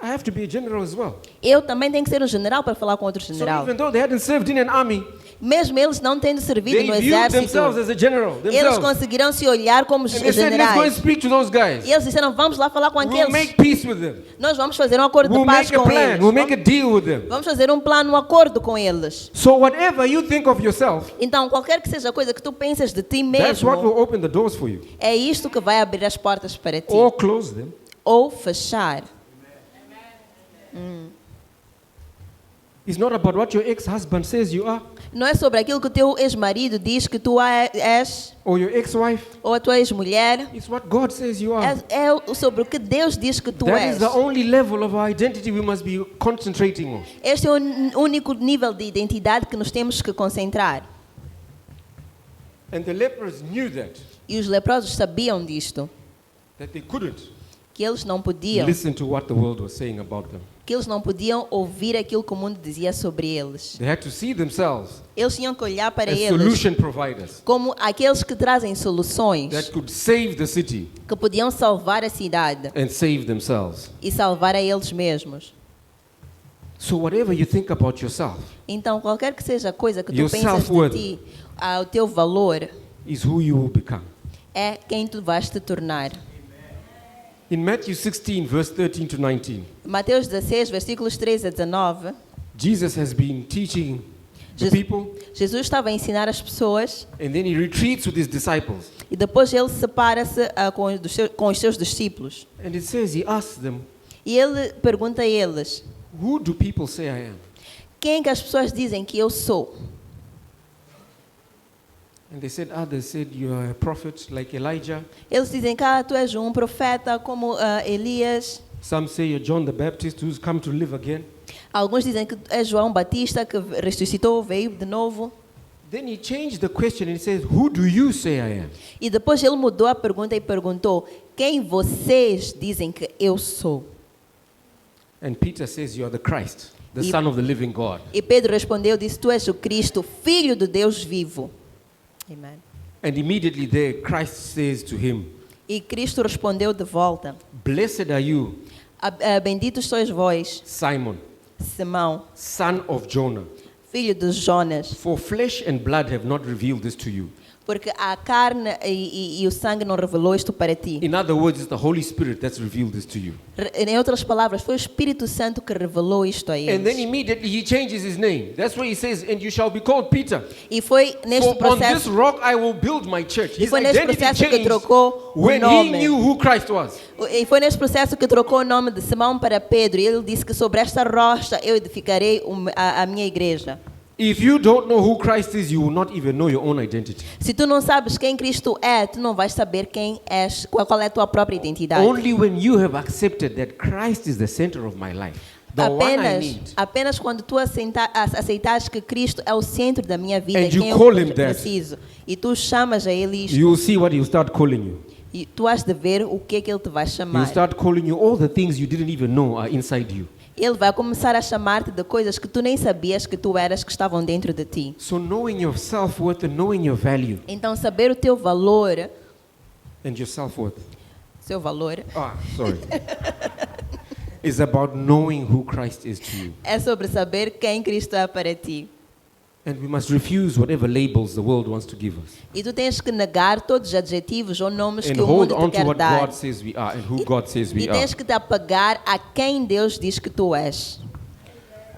I have to be a general as well. Eu também tenho que ser um general para falar com outro So general. even though they hadn't served in an army, Mesmo eles não tendo servido they no viewed exército, themselves as a general eles themselves. conseguiram se olhar como And they said, let's go and generais. speak to those guys. E eles disseram, vamos lá falar com We'll aqueles. make peace with them. Nós vamos fazer um acordo We'll de paz make a com plan. eles. We'll make a deal with them. Vamos fazer um plano, um acordo com eles. So whatever you think of yourself, Então, qualquer que seja a coisa que tu pensas de ti that's what will mesmo, open the doors for you. é isto que vai abrir as portas para ti. Or close them. Ou fechar. It's not about what your ex-husband says you are, Não é sobre aquilo que o teu ex-marido diz que tu és, or your ex-wife. ou a tua ex-mulher. It's what God says you are. É sobre o que Deus diz que tu That és. is the only level of our identity we must be concentrating on. Este é o único nível de identidade que nos temos que concentrar. And the lepers knew that E os leprosos sabiam disto, they couldn't que eles não podiam, listen to what the world was saying about them. que eles não podiam ouvir aquilo que o mundo dizia sobre eles. They had to see themselves Eles tinham que olhar para as eles solution providers como aqueles que trazem soluções, that could save the city que podiam salvar a cidade and save themselves. e salvar a eles mesmos. So whatever you think about yourself Então, qualquer que seja a coisa que tu Your pensas de self-worth. ti, o teu valor is who you will become. é quem tu vais te tornar. In Matthew 16, verse 13 to 19, Mateus 16, versículos 13 a 19, Jesus has been teaching the Jesus- people, Jesus estava a ensinar as pessoas and then he retreats with his disciples. e depois ele separa-se com os seus discípulos. And it says he asks them, E ele pergunta a eles, who do people say I am? quem que as pessoas dizem que eu sou? And they said, others said, you are a prophet like Elijah. Eles dizem que tu és um profeta como Elias. Some say you're John the Baptist who's come to live again. Alguns dizem que é João Batista que ressuscitou, veio de novo. Then he changed the question and he says, who do you say I am? E depois ele mudou a pergunta e perguntou, quem vocês dizem que eu sou? And Peter says, you are the Christ, the E- Son of the living God. E Pedro respondeu, disse, tu és o Cristo, Filho do Deus vivo. Amen. And immediately there, Christ says to him, E Cristo respondeu de volta, blessed are you, benditos sois vós, Simon, Simão, son of Jonah. filho de Jonas, For flesh and blood have not revealed this to you. porque a carne e o sangue não revelou isto para ti. In other words, it's the Holy Spirit that's revealed this to you. Em outras palavras, foi o Espírito Santo que revelou isto a And then eles. immediately he changes his name. That's why he says, and you shall be called Peter. E foi neste For on this processo, rock I will build my church. e His foi neste identity processo que changed trocou o when he nome. knew who Christ was. E foi neste processo que trocou o nome de Simão para Pedro. E ele disse que sobre esta rocha eu edificarei a minha igreja. If you don't know who Christ is, you will not even know your own identity. Se tu não sabes quem Cristo é, tu não vais saber quem és, qual é a tua própria identidade. Only when you have accepted that Christ is the center of my life, the one I need, Apenas quando tu aceitares que Cristo é o centro da minha vida, And you quem eu call him that. preciso, e tu chamas a Ele isto, you will see what he'll start calling you. e tu has de ver o que é que Ele te vai He'll chamar. start calling you all the things you didn't even know are inside you. Ele vai começar a chamar-te de coisas que tu nem sabias que tu eras, que estavam dentro de ti. So knowing your self-worth and knowing your value Então, saber o teu valor, and your self-worth, seu valor, sorry, is about knowing who Christ is to you. é sobre saber quem Cristo é para ti. And we must refuse whatever labels the world wants to give us. E tu tens que negar todos os adjetivos ou nomes And que o hold mundo on te to quer what dar. God says we are and who God says we E are. tens que te apegar a quem Deus diz que tu és.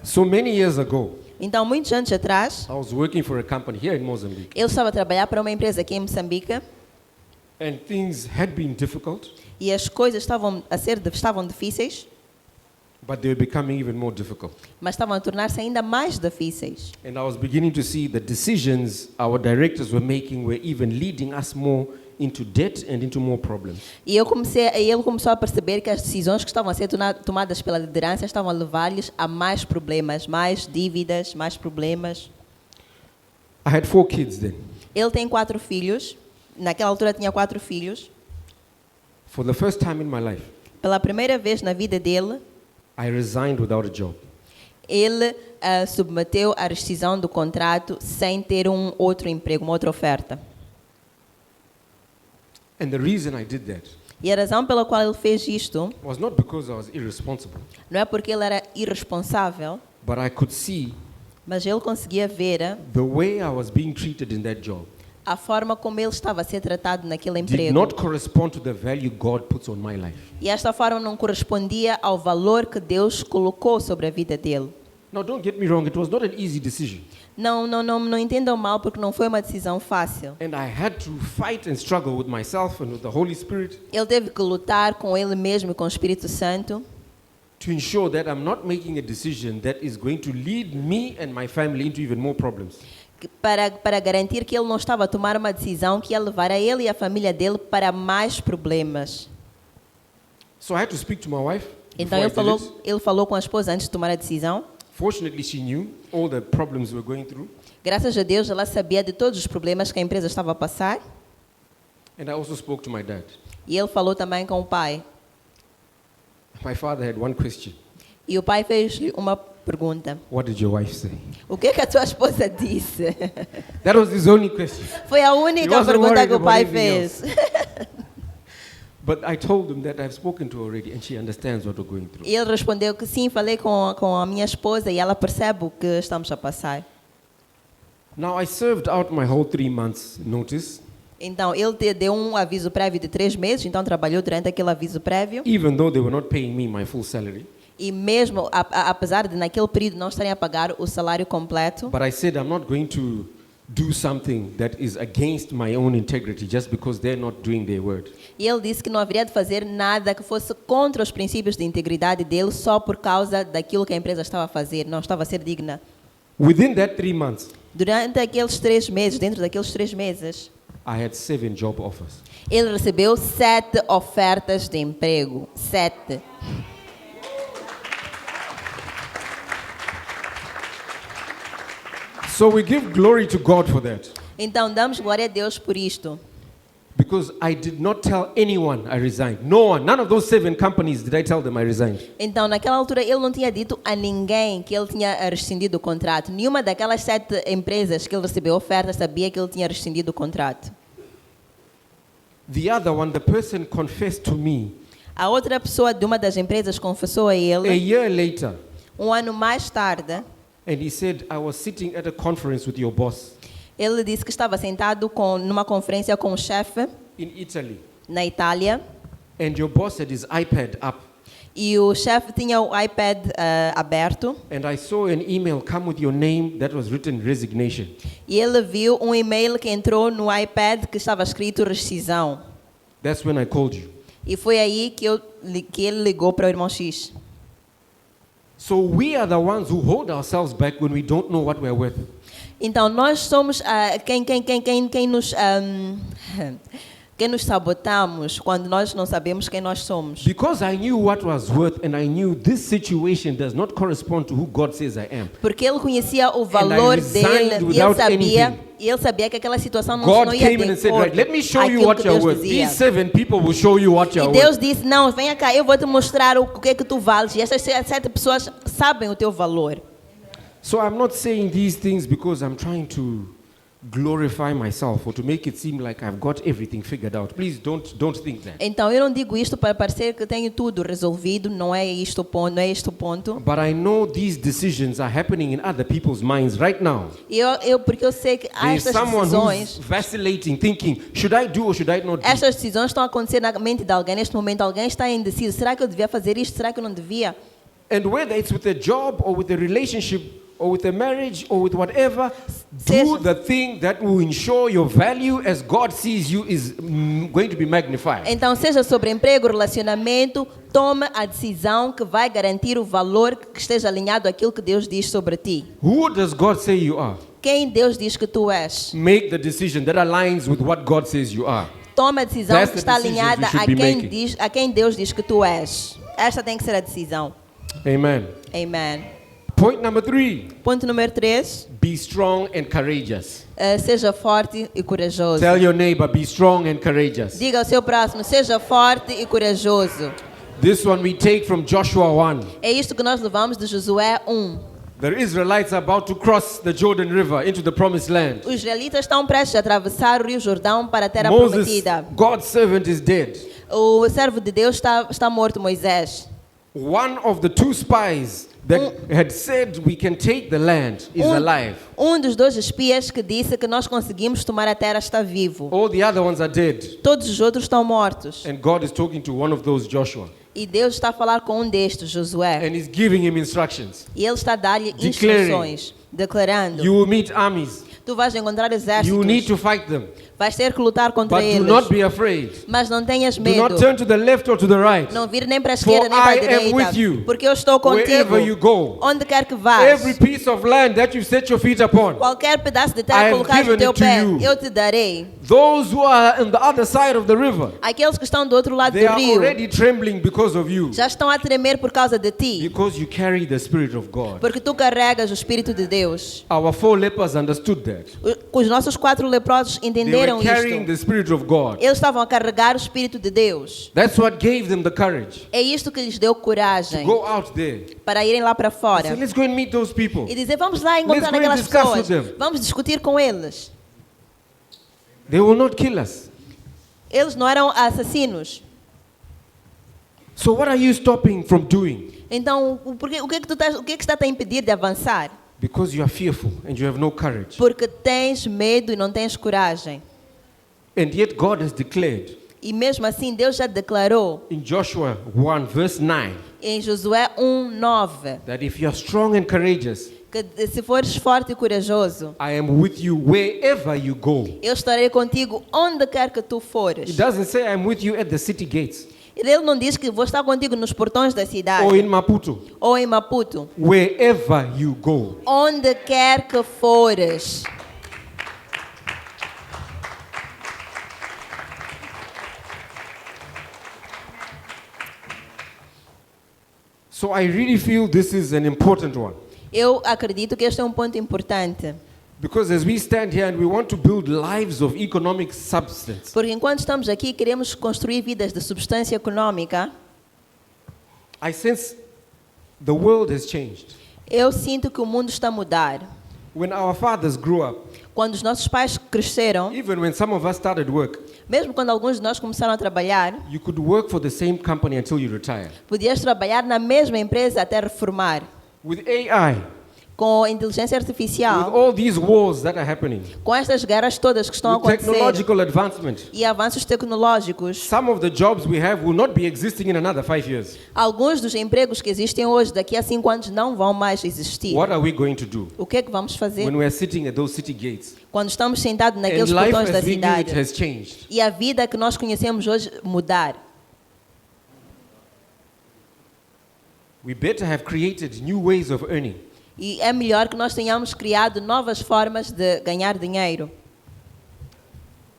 So many years ago, Então, muitos anos atrás, I was working for a company here in Mozambique. eu estava a trabalhar para uma empresa aqui em Moçambique And things had been difficult, e as coisas estavam difíceis, but they were becoming even more difficult. mas estavam a tornar-se ainda mais difíceis. And I was beginning to see the decisions our directors were making were even leading us more into debt and into more problems. E ele começou a perceber que as decisões que estavam a ser tomadas pela liderança estavam a levar-lhes a mais problemas, mais dívidas, mais problemas. I had 4 kids then. Ele tem 4 filhos, naquela altura tinha 4 filhos. For the first time in my life, Pela primeira vez na vida dele, I resigned without a job. ele submeteu a rescisão do contrato sem ter um outro emprego, uma outra oferta. And the reason I did that E a razão pela qual ele fez isto was not because I was irresponsible, não é porque ele era irresponsável, but I could see mas ele conseguia ver the way I was being treated in that job a forma como ele estava a ser tratado naquele did emprego. not correspond to the value God puts on my life. E esta forma não correspondia ao valor que Deus colocou sobre a vida dele. Now, don't get me wrong, it was not an easy decision. Não entendam mal, porque não foi uma decisão fácil. And I had to fight and struggle with myself and with the Holy Spirit Ele teve que lutar com ele mesmo e com o Espírito Santo to ensure that I'm not making a decision that is going to lead me and my family into even more problems. para garantir que ele não estava a tomar uma decisão que ia levar a ele e a família dele para mais problemas. So I had to speak to my wife. Então before I did it. ele falou com a esposa antes de tomar a decisão. Fortunately, she knew all the problems we were going through. Graças a Deus, ela sabia de todos os problemas que a empresa estava a passar. And I also spoke to my dad. E ele falou também com o pai. My father had one question. E o pai fez-lhe uma pergunta. What did your wife say? O que é que a tua esposa disse? That was his only question. Foi a He única wasn't pergunta worried que o about pai anything fez. But I told him that I've spoken to her already and she understands what we're going through. E ele respondeu que sim, falei com a minha esposa e ela percebe o que estamos a passar. Now, I served out my whole 3 months notice, Então, ele deu um aviso prévio de 3 meses, então trabalhou durante aquele aviso prévio. even though they were not paying me my full salary. E mesmo, apesar de naquele período não estarem a pagar o salário completo, But I said, I'm not going to do something that is against my own integrity just because they're not doing their word. e ele disse que não haveria de fazer nada que fosse contra os princípios de integridade dele só por causa daquilo que a empresa estava a fazer, não estava a ser digna. Within that 3 months, Durante aqueles 3 meses, dentro daqueles 3 meses, I had 7 job offers. ele recebeu 7 ofertas de emprego. 7. So we give glory to God for that. Então, damos glória a Deus por isto. Because I did not tell anyone I resigned. No one, none of those 7 companies did I tell them I resigned. Então, naquela altura, ele não tinha dito a ninguém que ele tinha rescindido o contrato. Nenhuma daquelas 7 empresas que ele recebeu ofertas sabia que ele tinha rescindido o contrato. The other one, the person confessed to me A outra pessoa de uma das empresas confessou a a ele, year later, um ano mais tarde, and he said, I was sitting at a conference with your boss ele disse que estava sentado numa conferência com o chefe in Italy, na Itália and your boss had his iPad up, e o chefe tinha o iPad aberto and I saw an email come with your name that was written resignation. e ele viu um e-mail que entrou no iPad que estava escrito rescisão. That's when I called you. E foi aí que ele ligou para o irmão X. So we are the ones who hold ourselves back when we don't know what we're worth. Então, nós somos quem nos sabotamos quando nós não sabemos quem nós somos. Because I knew what was worth and I knew this situation does not correspond to who God says I am. Porque ele conhecia o valor resigned dele e ele sabia que aquela situação não God ia came in and de said, right, acordo let me show you àquilo what que you're Deus worth. dizia. These 7 people will show you what E you're Deus worth. disse, não, venha cá, eu vou te mostrar o que é que tu vales. E essas 7 pessoas sabem o teu valor. So I'm not saying these things because I'm trying to glorify myself or to make it seem like I've got everything figured out. Please don't think that. Então, eu não digo isto para parecer que tenho tudo resolvido, não é isto o ponto, não é este o ponto. But I know these decisions are happening in other people's minds right now. Porque eu sei que há There's estas someone who's decisões, vacillating, thinking, should I do or should I not do? estas decisões estão a acontecer na mente de alguém neste momento. Alguém está indeciso. Será que eu devia fazer isto? Será que eu não devia? And whether it's with a job or with a relationship or with a marriage or with whatever, do Seja- the thing that will ensure your value as God sees you is going to be magnified. Então, seja sobre emprego, relacionamento, toma a decisão que vai garantir o valor que esteja alinhado àquilo que Deus diz sobre ti. Who does God say you are? Quem Deus diz que tu és? Make the decision that aligns with what God says you are. Toma a decisão That's que the está decisions alinhada we should be making. a quem Deus diz que tu és. Esta tem que ser a decisão. Amen. Amen. Point number 3, Ponto número 3. be strong and courageous. Seja forte e corajoso. Tell your neighbor, be strong and courageous. Diga ao seu próximo, seja forte e corajoso. This one we take from Joshua 1. É isto que nós levamos de Josué 1. The Israelites are about to cross the Jordan River into the promised land. Os israelitas estão prestes a atravessar o rio Jordão para a terra Moses, prometida. God's servant, is dead. O servo de Deus está morto, Moisés. One of the 2 spies that had said we can take the land is alive. Um dos 2 espias que disse que nós conseguimos tomar a terra está vivo. All the other ones are dead. Todos os outros estão mortos. And God is talking to one of those, Joshua. E Deus está a falar com um destes, Josué. And he's giving him instructions. E ele está a dar-lhe Declaring. instruções, declarando: You will meet armies. tu vais encontrar You exércitos, need to fight them. vais ter que lutar contra But do eles. not be afraid. Mas não tenhas Do medo. not turn to the left or to the right. Não vir nem para a For esquerda nem para a I am with direita. you. Porque eu estou contigo. Wherever you go. Onde quer que vás. Every piece of land that you set your feet upon. Qualquer pedaço de I terra have colocares no given teu it to pé, you. eu te darei. Those who are on the other side of the river, Aqueles que estão do outro lado they do are rio already trembling because of you. já estão a tremer por causa de ti. Because you carry the Spirit of God. Porque tu carregas o Espírito de Deus. Our 4 lepers understood that. Os nossos 4 leprosos They entenderam were carrying isto. the Spirit of God. Eles estavam a carregar o Espírito de Deus. That's what gave them the courage É isto que lhes deu to coragem go out there. para irem lá para So fora let's go and meet those people. e dizer, vamos lá encontrar Let's go and aquelas discuss pessoas. with them. Vamos discutir com eles. They will not kill us. Eles não eram assassinos. So what are you stopping from doing? Então, o que é que está a impedir de avançar? Because you are fearful and you have no courage. Porque tens medo e não tens coragem. And yet God has declared E mesmo assim, Deus já declarou in Joshua 1 verse 9 em Josué 1:9 that if you are strong and courageous, que se fores forte e corajoso, I am with you wherever you go. eu estarei contigo onde quer que tu It fores. doesn't say I'm with you at the city gates Ele não diz que vou estar contigo nos portões da cidade or in Maputo. ou em Maputo. Wherever you go. Onde quer que fores. So I really feel this is an important one. Eu acredito que este é um ponto importante. Because as we stand here and we want to build lives of economic substance, Porque enquanto estamos aqui, queremos construir vidas de substância econômica. I sense the world has changed. Eu sinto que o mundo está a mudar. When our fathers grew up, Quando os nossos pais cresceram, even when some of us started work, mesmo quando alguns de nós começaram a trabalhar, you could work for the same company until you retire. podias trabalhar na mesma empresa até reformar. With AI, Com a inteligência with artificial, all these wars that are happening, com estas guerras todas que estão a with acontecer technological advancement, e avanços tecnológicos, some of the jobs we have will not be existing in another 5 years. alguns dos empregos que existem hoje, daqui a 5 anos, não vão mais existir. What are we going to do O que é que vamos fazer when we are sitting at those city gates? quando estamos sentados And naqueles life portões da as we knew it cidade has changed. e a vida que nós conhecemos hoje mudar? We better have created new ways of earning. E é melhor que nós tenhamos criado novas formas de ganhar dinheiro.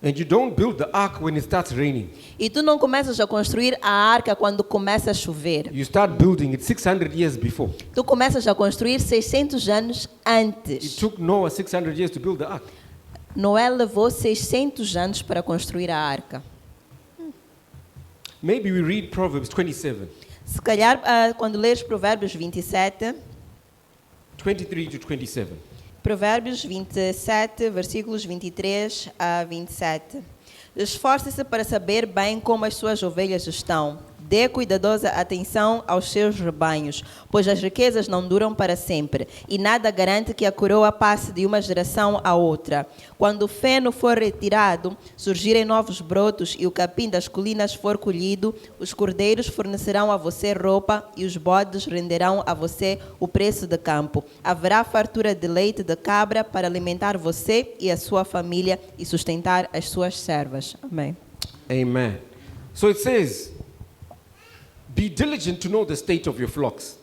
And you don't build the ark when it starts raining. E tu não começas a construir a arca quando começa a chover. You start building it 600 years before. Tu começas a construir 600 anos It antes. took Noah 600 years to build the ark. Noé levou 600 anos para construir a arca. Maybe we read Proverbs 27, Se calhar, quando leres Provérbios 27, 23 to 27. Provérbios 27, versículos 23 a 27. Esforce-se para saber bem como as suas ovelhas estão. Dê cuidadosa atenção aos seus rebanhos, pois as riquezas não duram para sempre, e nada garante que a coroa passe de uma geração à outra. Quando o feno for retirado, surgirem novos brotos, e o capim das colinas for colhido, os cordeiros fornecerão a você roupa, e os bodes renderão a você o preço de campo. Haverá fartura de leite de cabra para alimentar você e a sua família e sustentar as suas servas. Amém. Amen. So it says, be diligent to know the state of your flocks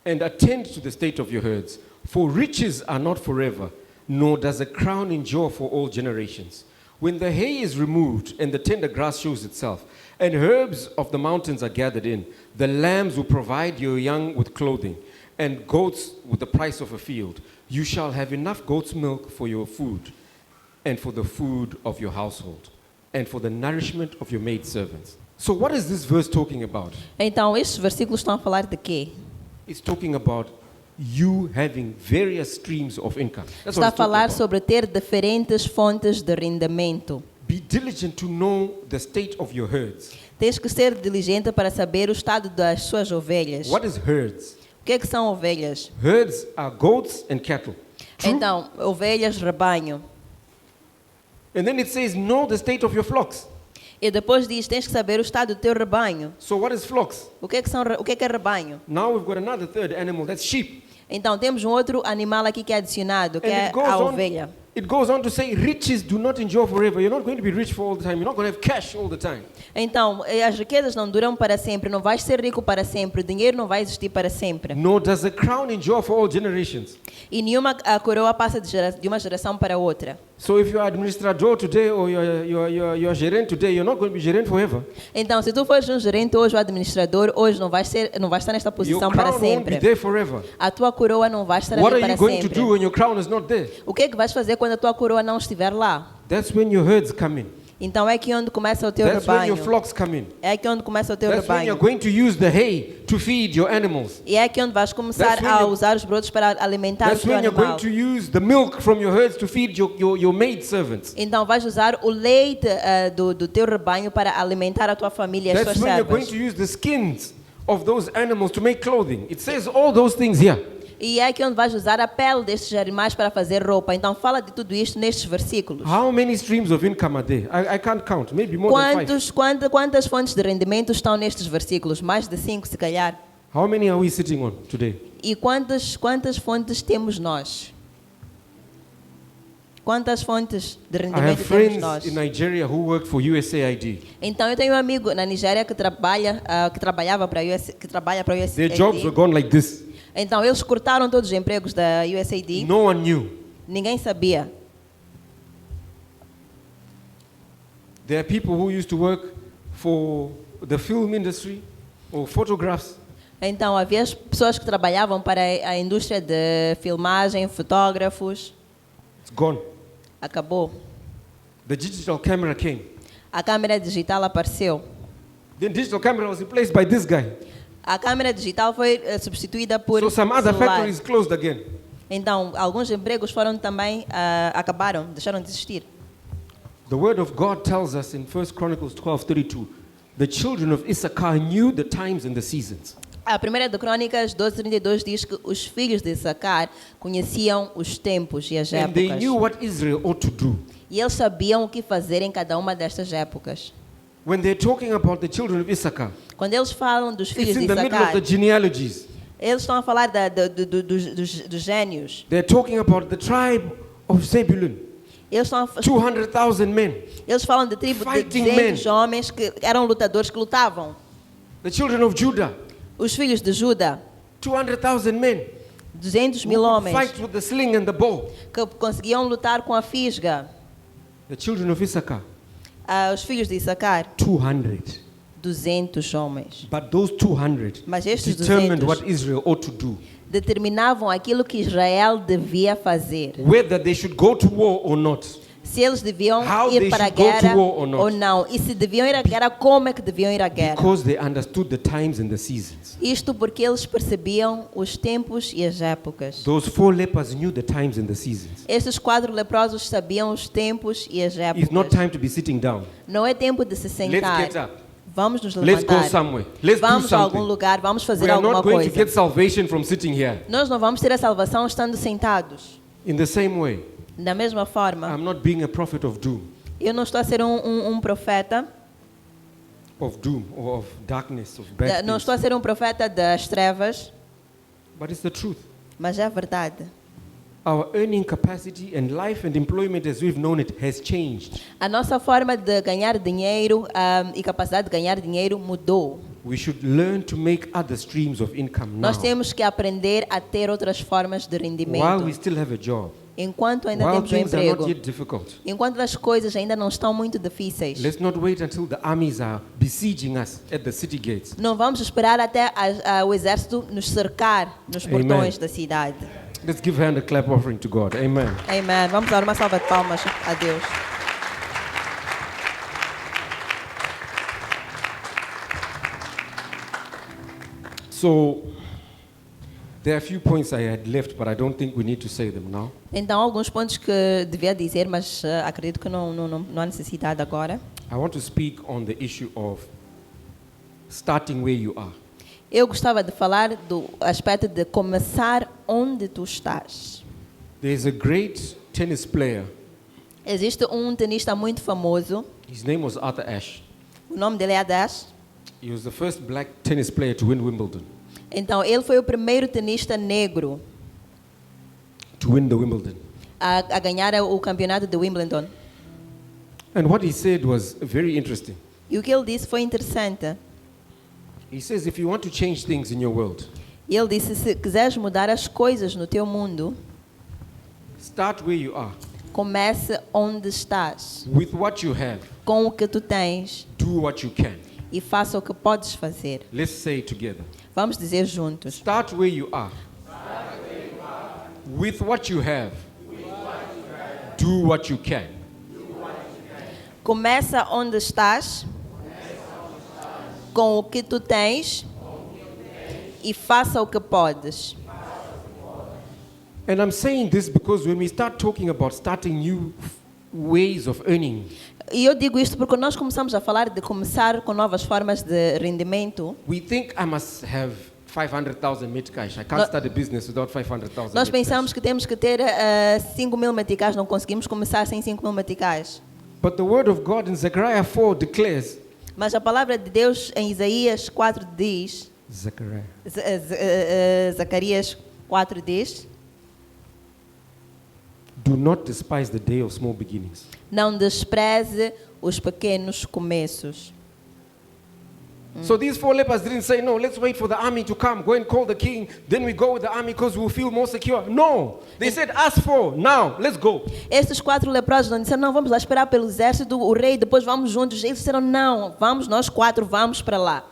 and attend to the state of your herds. For riches are not forever, nor does a crown endure for all generations. When the hay is removed and the tender grass shows itself, and herbs of the mountains are gathered in, the lambs will provide your young with clothing, and goats with the price of a field. You shall have enough goat's milk for your food, and for the food of your household, and for the nourishment of your maidservants. So what is this verse talking about? Então, estes versículos estão a falar de quê? It's talking about you having various streams of income. That's Está a what it's talking falar about. sobre ter diferentes fontes de rendimento. Be diligent to know the state of your herds. Tens que ser diligente para saber o estado das suas ovelhas. What is herds? O que é que são ovelhas? Herds are goats and cattle. True? Então, ovelhas, rebanho. And then it says, know the state of your flocks. E depois diz, tens que saber o estado do teu rebanho. So what is flocks? O que é rebanho? Now we've got another third animal, that's sheep. Então, temos um outro animal aqui que é adicionado, que And é a ovelha. it goes on to say, riches do not endure forever. You're not going to be rich for all the time. You're not going to have cash all the time. Então, as riquezas não duram para sempre, não vais ser rico para sempre, o dinheiro não vai existir para sempre. Nor does a crown endure for all generations. E nenhuma a coroa passa de uma geração para outra. So if you are administrador today or you're gerente today, you're not going to be gerente forever. Então, se tu fores um gerente hoje ou administrador, hoje não vais estar nesta Your posição para crown won't be sempre. there forever. A tua coroa não vai estar What ali are you para going to sempre. do when your crown is not there? O que é que vais fazer quando a tua coroa não estiver lá? That's when your herds come in. Então é aqui onde começa o teu That's when rebanho. your flocks come in. É aqui onde começa o teu That's when rebanho. you're going to use the hay to feed your animals. E é aqui onde vais começar That's when a you- usar os brotos para alimentar o That's teu when you're going animal. to use the milk from your herds to feed your maid servants. Então vais usar o leite do teu rebanho para alimentar a tua família e as That's tuas when you're going servas. to use the skins of those animals to make clothing. It says all those things here. E é aqui onde vais usar a pele destes animais para fazer roupa. Então fala de tudo isto nestes versículos. How many streams of income are there? I can't count. Maybe more than 5. Quantas fontes de rendimento estão nestes versículos? Mais de 5, se calhar. How many are we sitting on today? E quantas fontes temos nós? Quantas fontes de I have rendimento temos friends nós? in Nigeria who work for USAID. Então eu tenho um amigo na Nigéria que trabalha para a USAID. Their jobs were gone like this. Então eles cortaram todos os empregos da USAID. No one knew. Ninguém sabia. There are people who used to work for the film industry or photographs. Então havia as pessoas que trabalhavam para a indústria de filmagem, fotógrafos. It's gone. Acabou. The digital camera came. A câmera digital apareceu. Then digital camera was replaced by this guy. A câmera digital foi substituída por So some other celular. factories closed again. Então, alguns empregos foram também, acabaram, deixaram de existir. The word of God tells us in 1 Chronicles 12:32, the children of Issachar knew the times and the seasons. A primeira de Crônicas 12:32 diz que os filhos de Issacar conheciam os tempos e as And they épocas. knew what Israel ought to do. E eles sabiam o que fazer em cada uma destas épocas. When they're talking about the children of Issachar, Quando eles falam dos filhos it's de in the middle of Issacar, the genealogies. eles estão a falar dos gênios. They're talking about the tribe of Zebulun, Eles, estão a, 200,000 men. eles falam de tribo de Fighting 200 men. homens que eram lutadores que lutavam. The children of Judah, Os filhos de Judá, 200,000 men. 200 who mil could homens fight with the sling and the bow. que conseguiam lutar com a fisga. The children of Issachar, Os filhos de Issacar, 200. 200 homens. But those 200 Mas estes determined 200 what Israel ought to do. determinavam aquilo que Israel devia fazer. Whether they should go to war or not. Se eles deviam How ir they para a should go to guerra war or not. ou não. E se deviam ir à guerra, como é que deviam ir à guerra. Because they understood the times and the seasons. Isto porque eles percebiam os tempos e as épocas. Those 4 lepers knew the times and the seasons. Estes 4 leprosos sabiam os tempos e as It's not épocas. time to be sitting down. Não é tempo de se Let's sentar. get up. Vamos nos Let's go levantar. somewhere. Let's do Vamos a algum something. lugar, vamos fazer We are alguma not going to coisa. get salvation from sitting here. Nós não vamos ter a salvação estando sentados. In the same way, Da mesma forma, I'm not being a prophet of doom, eu não estou a ser um profeta, or of darkness, of bad não things. estou a ser um profeta das trevas, But it's the truth. mas é a verdade. Our earning capacity and life and employment as we've known it has changed. A nossa forma de ganhar dinheiro e capacidade de ganhar dinheiro mudou. We should learn to make other streams of income now. Nós temos que aprender a ter outras formas de While we rendimento. still have a job. Enquanto ainda While temos um things are not emprego. yet difficult. Enquanto as coisas ainda não estão muito difíceis. Let's not wait until the armies are besieging us at the city gates. Não vamos esperar até o exército nos cercar nos Amen. portões da cidade. Let's give hand a clap offering to God. Amen. Amém. Vamos dar uma salva de palmas a Deus. So, there are a few points I had left, but I don't think we need to say them now. Então, alguns pontos que devia dizer, mas acredito que não há necessidade agora. I want to speak on the issue of starting where you are. Eu gostava de falar do aspecto de começar onde tu estás. There's a great tennis player. Existe um tenista muito famoso. His name was Arthur Ashe. O nome dele é Adash. He was the first black tennis player to win Wimbledon. Então, ele foi o primeiro tenista negro To win the Wimbledon. a ganhar o campeonato de Wimbledon. And what he said was very interesting. E o que ele disse foi interessante. He says, if you want to change things in your world, E ele disse, se quiseres mudar as coisas no teu mundo, start where you are. comece onde estás, With what you have, com o que tu tens, do what you can. e faça o que podes fazer. Let's say it together. Vamos dizer juntos. Start where you are. With what you have, do what you can. Começa onde estás, com o que tu tens, e faça o que podes. And I'm saying this because when we start talking about starting new ways of earning, E eu digo isto porque nós começamos a falar de começar com novas formas de rendimento. we think I must have 500,000 metcash. I can't No- start a business without 500,000 Nós metcash. pensamos que temos que ter 5 mil meticais, não conseguimos começar sem 5 mil meticais. But the word of God in Zechariah 4 declares, Mas a palavra de Deus em Isaías 4 diz, Zechariah, Zacarias 4 diz, do not despise the day of small beginnings. não despreze os pequenos começos. So these 4 lepers didn't say, no, let's wait for the army to come, go and call the king, then we go with the army because we'll feel more secure. No, they said, ask for, now, let's go. Estes 4 leprosos não disseram, não, vamos lá esperar pelo exército, o rei, depois vamos juntos. Eles disseram, não, vamos nós 4, vamos para lá.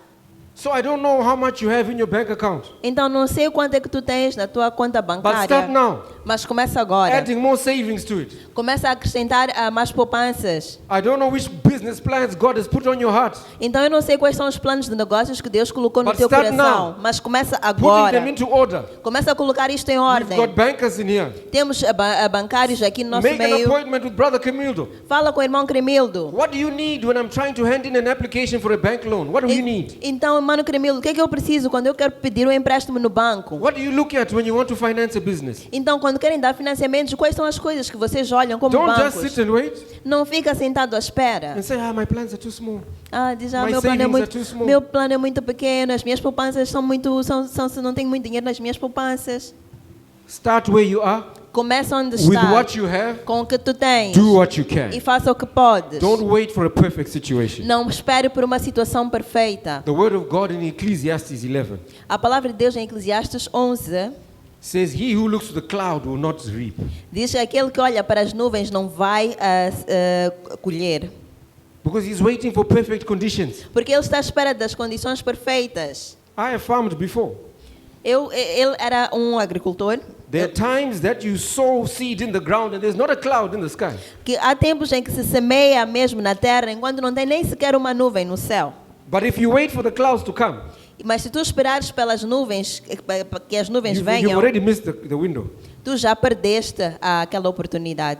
So I don't know how much you have in your bank account, Então não sei quanto é que tu tens na tua conta but bancária, start now, mas começa agora. adding more savings to it. Começa a acrescentar mais poupanças. I don't know which business plans God has put on your heart, Então eu não sei quais são os planos de negócios que Deus colocou no But teu start coração, now. mas começa putting agora. them into order. Começa a colocar isto em We've ordem. got bankers in here. Temos bancários aqui no nosso Make an meio. appointment with Brother Camildo. Fala com o irmão Cremildo. What do you need when I'm trying to hand in an application for a bank loan? What do you need? Então, irmão Cremildo, o que é que eu preciso quando eu quero pedir um empréstimo no banco? What do you look at when you want to finance a business? Então, quando querem dar financiamentos, quais são as coisas que vocês olham como Don't just bancos? sit and wait Não fica sentado à espera. and say, my plans are too small. Diz, My meu plano é savings muito, are too small. meu plano é muito pequeno, as minhas poupanças são muito, não tenho muito dinheiro nas minhas poupanças. Start where you are, Começa onde with está, what you have, com o que tu tens, do what you e can. faça o que podes. Don't wait for a perfect situation. Não espere por uma situação perfeita. The word of God in Ecclesiastes 11 A palavra de Deus em Eclesiastes 11 says, he who looks to the cloud will not reap. diz que aquele que olha para as nuvens não vai colher. Because he's waiting for perfect conditions. Porque ele está à espera das condições perfeitas. I have farmed before. Ele era um agricultor. There are times that you sow seed in the ground and there's not a cloud in the sky. Que há tempos em que se semeia mesmo na terra, enquanto não tem nem sequer uma nuvem no céu. But if you wait for the clouds to come, Mas se tu esperares pelas nuvens, que as nuvens you've venham, already missed the window. tu já perdeste aquela oportunidade.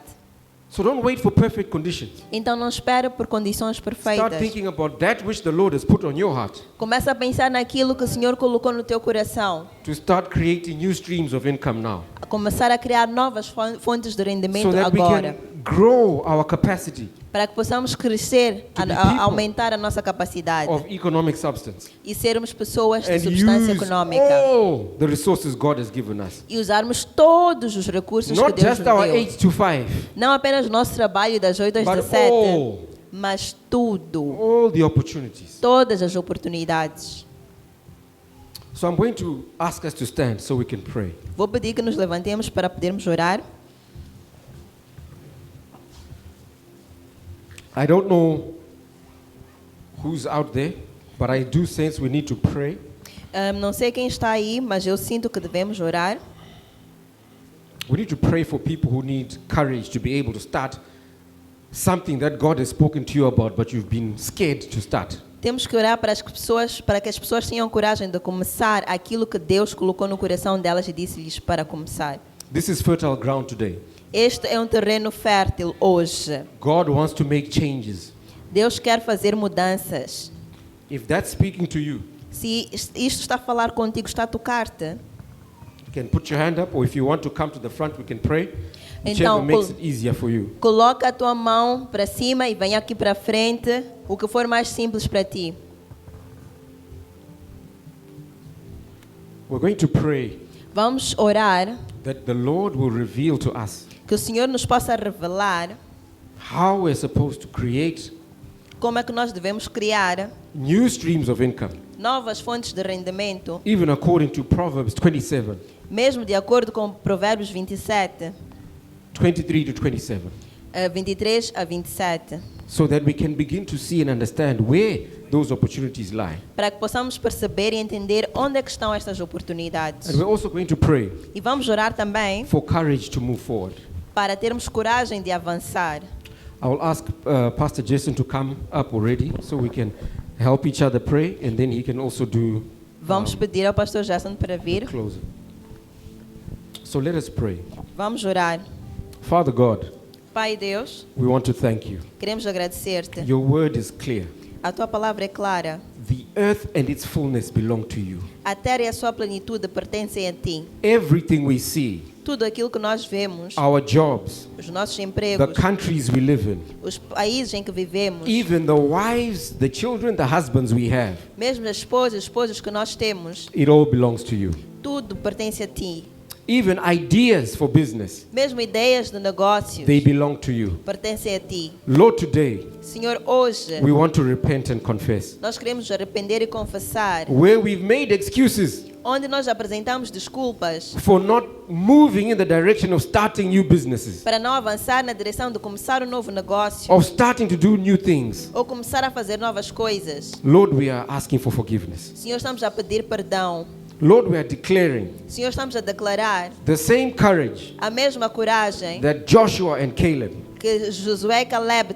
So don't wait for perfect conditions. Então não espere por condições Start perfeitas. thinking about that which the Lord has put on your heart Começa a pensar naquilo que o Senhor colocou no teu coração. to start creating new streams of income now. A começar a criar novas fontes de rendimento So that we agora. can grow our capacity Para que possamos crescer, To be people aumentar a nossa capacidade. of economic substance E sermos pessoas de and substância use econômica. all the resources God has given us. E usarmos todos os recursos que Not Deus just nos our deu. 8 to 5, Não apenas o nosso trabalho das 8 às but 17, all, mas tudo. all the opportunities. Todas as oportunidades. So I'm going to ask us to stand so we can pray. Vou pedir que nos levantemos para podermos orar. I don't know who's out there, but I do sense we need to pray. Não sei quem está aí, mas eu sinto que devemos orar. We need to pray for people who need courage to be able to start something that God has spoken to you about, but you've been scared to start. Temos que orar para que as pessoas tenham coragem de começar aquilo que Deus colocou no coração delas e disse-lhes para começar. This is fertile ground today. Este é um terreno fértil hoje. God wants to make changes. Deus quer fazer mudanças. If that's speaking to you, Se isto está a falar contigo, está a tocar-te, you can put your hand up, or if you want to come to the front, we can pray. Whichever Então, makes it easier for you. coloca a tua mão para cima e vem aqui para frente, o que for mais simples para ti. We're going to pray Vamos orar that the Lord will reveal to us que o Senhor nos possa revelar how we're supposed to create como é que nós devemos criar new streams of income, novas fontes de rendimento, even according to Proverbs 27, mesmo de acordo com Provérbios 27, 23 to 27, 23 a 27, so that we can begin to see and understand where those opportunities lie. para que possamos perceber e entender onde é que estão estas oportunidades. And we're also going to pray E vamos orar também for courage to move forward. para termos coragem de avançar. I will ask Pastor Jason to come up already so we can help each other pray, and then he can also do Vamos pedir ao pastor Jason para vir. closing. So let us pray. Vamos orar. Father God, Pai Deus, we want to thank you. queremos agradecer-te. Your word is clear. A tua palavra é clara. The earth and its fullness belong to you. A terra e a sua plenitude pertencem a ti. Everything we see, Tudo aquilo que nós vemos, our jobs, os nossos the empregos, countries we live in, os países em que vivemos, even the wives, the children, the husbands we have, mesmo as esposas, esposos que nós temos, it all belongs to you. tudo pertence a ti. Even ideas for business, Mesmo ideias de negócios they belong to you. pertencem a ti. Lord, today Senhor, hoje we want to repent and confess. nós queremos arrepender e confessar Where we've made excuses onde nós apresentamos desculpas for not moving in the direction of starting new businesses, para não avançar na direção de começar um novo negócio of starting to do new things. ou começar a fazer novas coisas. Lord, we are asking for forgiveness. Senhor, estamos a pedir perdão. Lord, we are declaring Senhor, estamos a declarar the same courage a mesma coragem that Joshua and Caleb que Josué e Caleb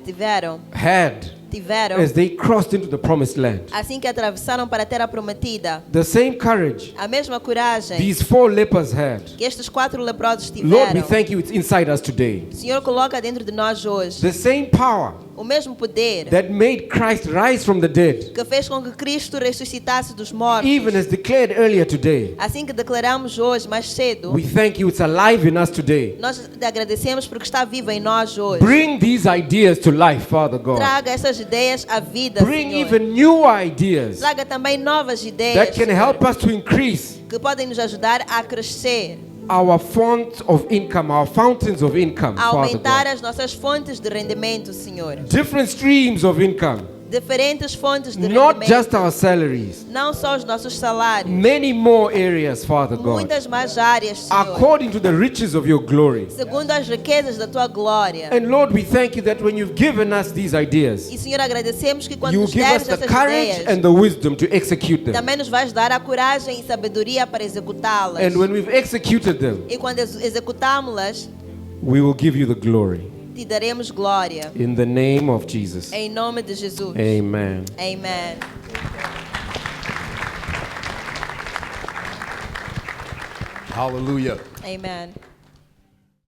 had tiveram as they crossed into the promised land. assim que atravessaram para a terra prometida. The same courage A mesma coragem these 4 lepers had. que estes 4 leprosos Lord, we tiveram. thank you it's inside us today. Senhor, coloca dentro de nós hoje The same power o mesmo poder that made Christ rise from the dead, que fez com que Cristo ressuscitasse dos mortos. even as declared earlier today. Assim que declaramos hoje, mais cedo, We thank you it's alive in us today. nós te agradecemos porque está vivo em nós hoje. Bring these ideas to life, Father God. Traga essas ideias à vida, Bring Senhor. even new ideas Traga também novas ideias that can Senhor, help us to increase que podem nos ajudar a crescer, our font of income, our fountains of income, a Father aumentar God. as nossas fontes de rendimento, Senhor. Different streams of income, Diferentes fontes de not rendimento. just our salaries. Não só os nossos salários. Many more areas, Father God, Muitas mais áreas, Senhor. according to the riches of your glory. Segundo as riquezas da tua glória. And Lord, we thank you that when you've given us these ideas, E, Senhor, agradecemos que quando you nos give us deres the essas courage ideias, and the wisdom to execute them. também nos vais dar a coragem e sabedoria para executá-las. And when we've executed them, E quando executamos-las, we will give you the glory. te daremos glória. In the name of Jesus. Em nome de Jesus. Amen. Amen. Hallelujah. Amen.